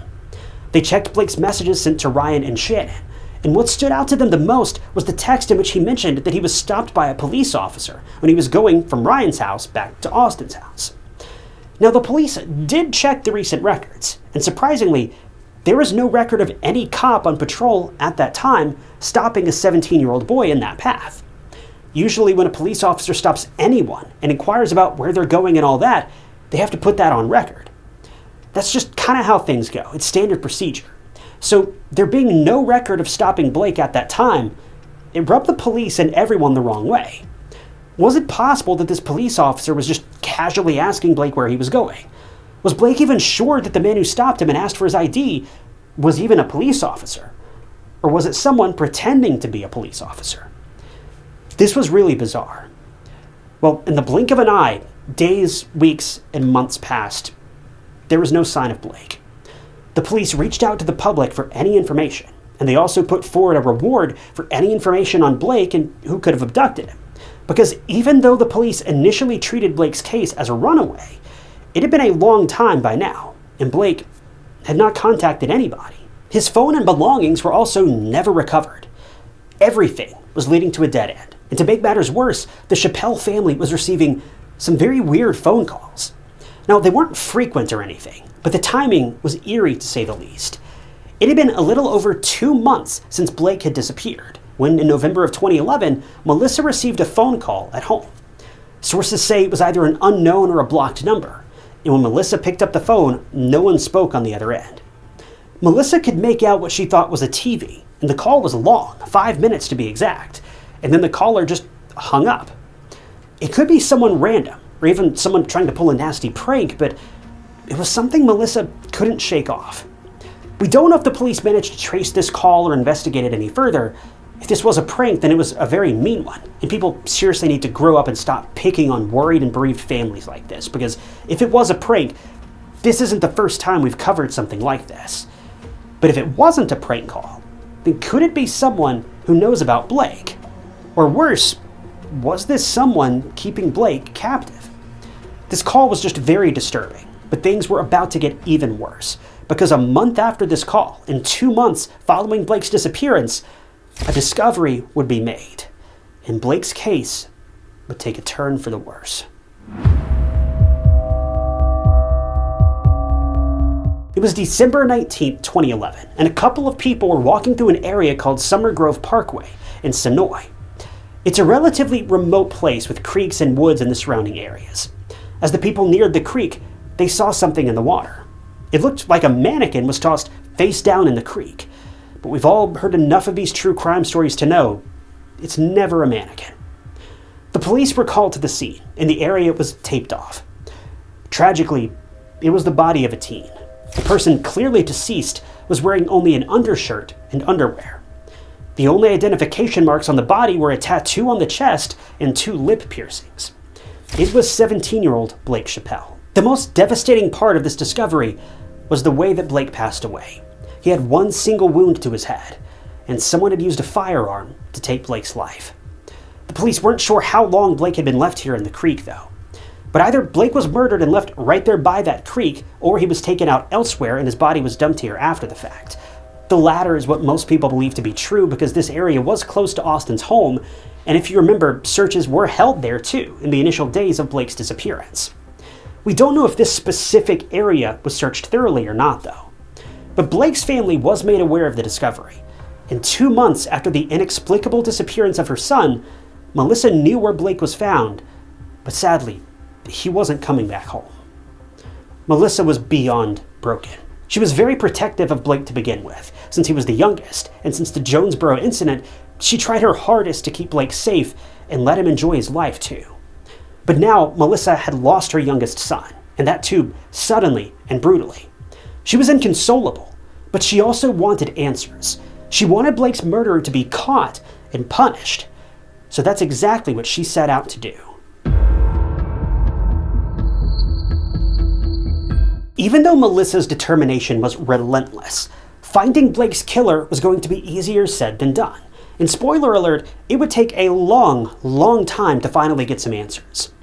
They checked Blake's messages sent to Ryan and Shannon, and what stood out to them the most was the text in which he mentioned that he was stopped by a police officer when he was going from Ryan's house back to Austin's house. Now, the police did check the recent records, and surprisingly, there was no record of any cop on patrol at that time stopping a 17-year-old boy in that path. Usually when a police officer stops anyone and inquires about where they're going and all that, they have to put that on record. That's just kind of how things go. It's standard procedure. So there being no record of stopping Blake at that time, it rubbed the police and everyone the wrong way. Was it possible that this police officer was just casually asking Blake where he was going? Was Blake even sure that the man who stopped him and asked for his ID was even a police officer? Or was it someone pretending to be a police officer? This was really bizarre. Well, in the blink of an eye, days, weeks, and months passed. There was no sign of Blake. The police reached out to the public for any information, and they also put forward a reward for any information on Blake and who could have abducted him. Because even though the police initially treated Blake's case as a runaway, it had been a long time by now, and Blake had not contacted anybody. His phone and belongings were also never recovered. Everything was leading to a dead end. And to make matters worse, the Chappell family was receiving some very weird phone calls. Now, they weren't frequent or anything, but the timing was eerie to say the least. It had been a little over 2 months since Blake had disappeared, when in November of 2011, Melissa received a phone call at home. Sources say it was either an unknown or a blocked number, and when Melissa picked up the phone, no one spoke on the other end. Melissa could make out what she thought was a TV, and the call was long, 5 minutes to be exact, and then the caller just hung up. It could be someone random, or even someone trying to pull a nasty prank, but it was something Melissa couldn't shake off. We don't know if the police managed to trace this call or investigate it any further. If this was a prank, then it was a very mean one, and people seriously need to grow up and stop picking on worried and bereaved families like this, because if it was a prank, this isn't the first time we've covered something like this. But if it wasn't a prank call, then could it be someone who knows about Blake? Or worse, was this someone keeping Blake captive? This call was just very disturbing, but things were about to get even worse, because a month after this call, and 2 months following Blake's disappearance, a discovery would be made, and Blake's case would take a turn for the worse. It was December 19th, 2011, and a couple of people were walking through an area called Summer Grove Parkway in Sonoy. It's a relatively remote place with creeks and woods in the surrounding areas. As the people neared the creek, they saw something in the water. It looked like a mannequin was tossed face down in the creek, but we've all heard enough of these true crime stories to know it's never a mannequin. The police were called to the scene, and the area was taped off. Tragically, it was the body of a teen. The person clearly deceased was wearing only an undershirt and underwear. The only identification marks on the body were a tattoo on the chest and 2 lip piercings. It was 17-year-old Blake Chappell. The most devastating part of this discovery was the way that Blake passed away. He had 1 single wound to his head, and someone had used a firearm to take Blake's life. The police weren't sure how long Blake had been left here in the creek, though. But either Blake was murdered and left right there by that creek, or he was taken out elsewhere and his body was dumped here after the fact. The latter is what most people believe to be true because this area was close to Austin's home, and if you remember, searches were held there too in the initial days of Blake's disappearance. We don't know if this specific area was searched thoroughly or not, though. But Blake's family was made aware of the discovery. And 2 months after the inexplicable disappearance of her son, Melissa knew where Blake was found, but sadly, he wasn't coming back home. Melissa was beyond broken. She was very protective of Blake to begin with, since he was the youngest, and since the Jonesboro incident, she tried her hardest to keep Blake safe and let him enjoy his life too. But now, Melissa had lost her youngest son, and that too, suddenly and brutally. She was inconsolable, but she also wanted answers. She wanted Blake's murderer to be caught and punished, so that's exactly what she set out to do. Even though Melissa's determination was relentless, finding Blake's killer was going to be easier said than done. And spoiler alert, it would take a long time to finally get some answers.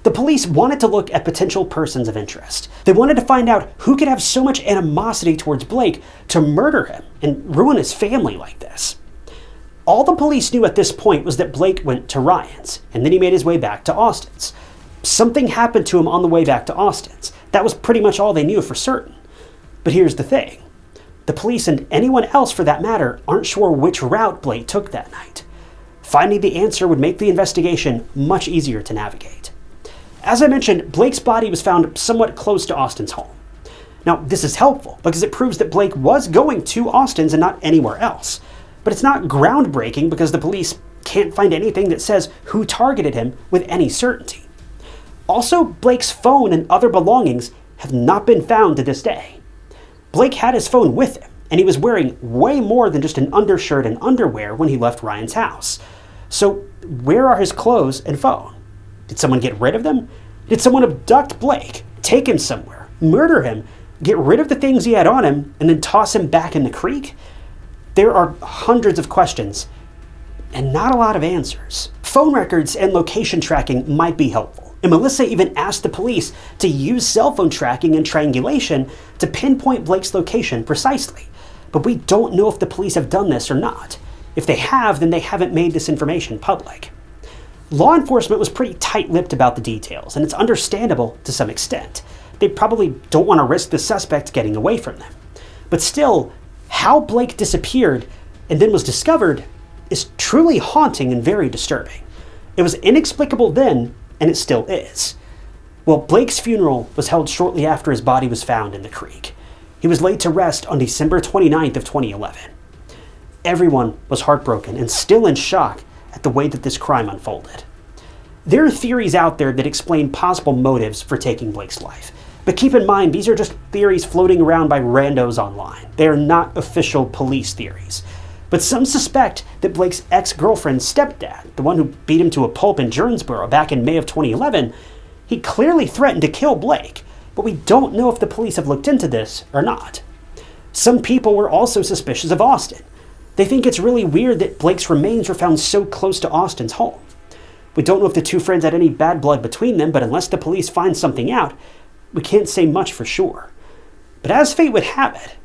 The police wanted to look at potential persons of interest. They wanted to find out who could have so much animosity towards Blake to murder him and ruin his family like this. All the police knew at this point was that Blake went to Ryan's, and then he made his way back to Austin's. Something happened to him on the way back to Austin's. That was pretty much all they knew for certain. But here's the thing. The police and anyone else for that matter aren't sure which route Blake took that night. Finding the answer would make the investigation much easier to navigate. As I mentioned, Blake's body was found somewhat close to Austin's home. Now, this is helpful because it proves that Blake was going to Austin's and not anywhere else. But it's not groundbreaking because the police can't find anything that says who targeted him with any certainty. Also, Blake's phone and other belongings have not been found to this day. Blake had his phone with him, and he was wearing way more than just an undershirt and underwear when he left Ryan's house. So, where are his clothes and phone? Did someone get rid of them? Did someone abduct Blake, take him somewhere, murder him, get rid of the things he had on him, and then toss him back in the creek? There are hundreds of questions, and not a lot of answers. Phone records and location tracking might be helpful. And Melissa even asked the police to use cell phone tracking and triangulation to pinpoint Blake's location precisely. But we don't know if the police have done this or not. If they have, then they haven't made this information public. Law enforcement was pretty tight-lipped about the details, and it's understandable to some extent. They probably don't want to risk the suspect getting away from them. But still, how Blake disappeared and then was discovered is truly haunting and very disturbing. It was inexplicable then, and it still is. Well, Blake's funeral was held shortly after his body was found in the creek. He was laid to rest on December 29th of 2011. Everyone was heartbroken and still in shock at the way that this crime unfolded. There are theories out there that explain possible motives for taking Blake's life. But keep in mind, these are just theories floating around by randos online. They are not official police theories. But some suspect that Blake's ex-girlfriend's stepdad, the one who beat him to a pulp in Jonesboro back in May of 2011, he clearly threatened to kill Blake, but we don't know if the police have looked into this or not. Some people were also suspicious of Austin. They think it's really weird that Blake's remains were found so close to Austin's home. We don't know if the two friends had any bad blood between them, but unless the police find something out, we can't say much for sure. But as fate would have it,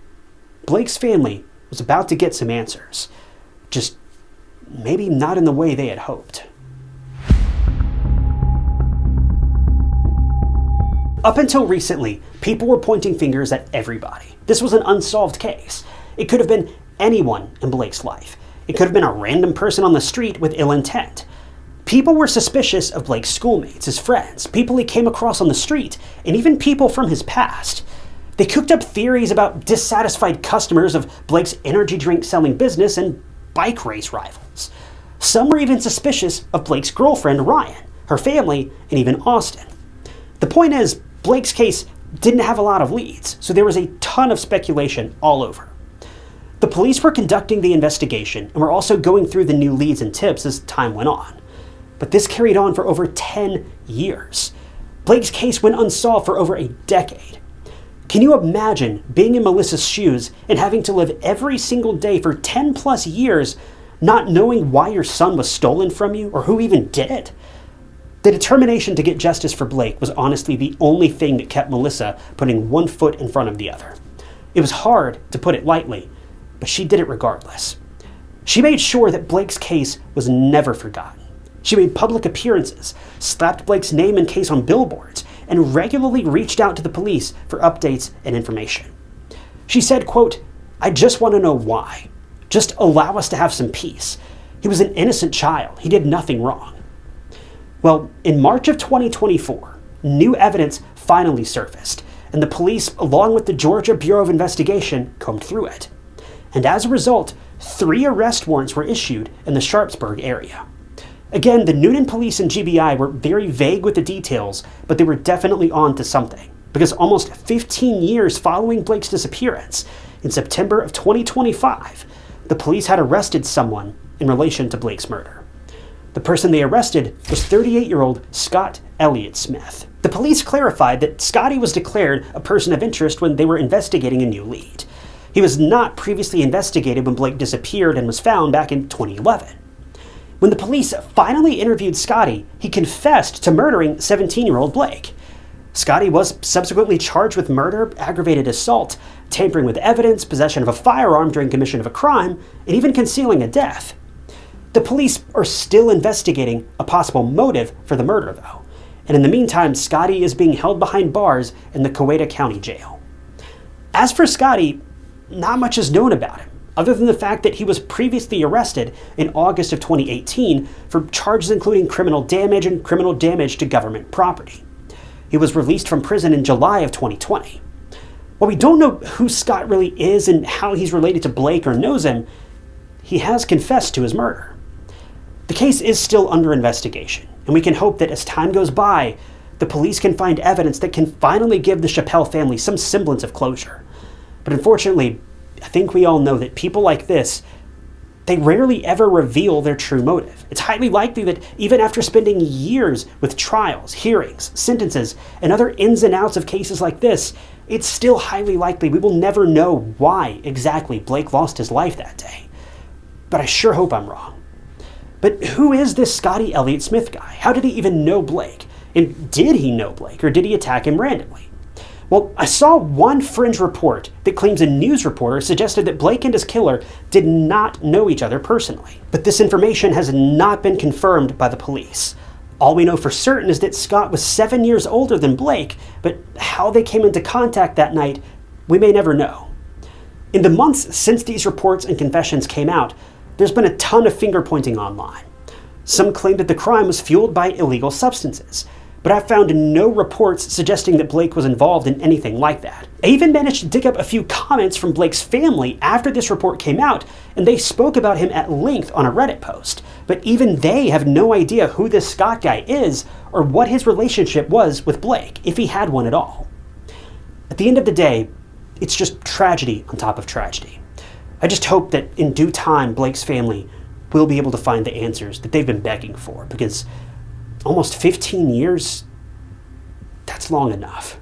Blake's family was about to get some answers. Just maybe not in the way they had hoped. Up until recently, people were pointing fingers at everybody. This was an unsolved case. It could have been anyone in Blake's life. It could have been a random person on the street with ill intent. People were suspicious of Blake's schoolmates, his friends, people he came across on the street, and even people from his past. They cooked up theories about dissatisfied customers of Blake's energy drink selling business and bike race rivals. Some were even suspicious of Blake's girlfriend, Ryan, her family, and even Austin. The point is, Blake's case didn't have a lot of leads, so there was a ton of speculation all over. The police were conducting the investigation and were also going through the new leads and tips as time went on. But this carried on for over 10 years. Blake's case went unsolved for over a decade. Can you imagine being in Melissa's shoes and having to live every single day for 10 plus years not knowing why your son was stolen from you or who even did it? The determination to get justice for Blake was honestly the only thing that kept Melissa putting one foot in front of the other. It was hard, to put it lightly, but she did it regardless. She made sure that Blake's case was never forgotten. She made public appearances, slapped Blake's name and case on billboards, and regularly reached out to the police for updates and information. She said, quote, "I just want to know why. Just allow us to have some peace. He was an innocent child. He did nothing wrong." Well, in March of 2024, new evidence finally surfaced, and the police, along with the Georgia Bureau of Investigation, combed through it. And as a result, 3 arrest warrants were issued in the Sharpsburg area. Again, the Newton police and GBI were very vague with the details, but they were definitely on to something, because almost 15 years following Blake's disappearance, in September of 2025, the police had arrested someone in relation to Blake's murder. The person they arrested was 38-year-old Scott Elliott Smith. The police clarified that Scotty was declared a person of interest when they were investigating a new lead. He was not previously investigated when Blake disappeared and was found back in 2011. When the police finally interviewed Scotty, he confessed to murdering 17-year-old Blake. Scotty was subsequently charged with murder, aggravated assault, tampering with evidence, possession of a firearm during commission of a crime, and even concealing a death. The police are still investigating a possible motive for the murder, though. And in the meantime, Scotty is being held behind bars in the Coweta County Jail. As for Scotty, not much is known about him, other than the fact that he was previously arrested in August of 2018 for charges including criminal damage and criminal damage to government property. He was released from prison in July of 2020. While we don't know who Scott really is and how he's related to Blake or knows him, he has confessed to his murder. The case is still under investigation, and we can hope that as time goes by, the police can find evidence that can finally give the Chappell family some semblance of closure. But unfortunately, I think we all know that people like this, they rarely ever reveal their true motive. It's highly likely that even after spending years with trials, hearings, sentences, and other ins and outs of cases like this, it's still highly likely we will never know why exactly Blake lost his life that day. But I sure hope I'm wrong. But who is this Scotty Elliott Smith guy? How did he even know Blake? And did he know Blake, or did he attack him randomly? Well, I saw one fringe report that claims a news reporter suggested that Blake and his killer did not know each other personally. But this information has not been confirmed by the police. All we know for certain is that Scott was 7 years older than Blake, but how they came into contact that night, we may never know. In the months since these reports and confessions came out, there's been a ton of finger-pointing online. Some claim that the crime was fueled by illegal substances, but I found no reports suggesting that Blake was involved in anything like that. I even managed to dig up a few comments from Blake's family after this report came out, and they spoke about him at length on a Reddit post, but even they have no idea who this Scott guy is or what his relationship was with Blake, if he had one at all. At the end of the day, it's just tragedy on top of tragedy. I just hope that in due time, Blake's family will be able to find the answers that they've been begging for, because almost 15 years, that's long enough.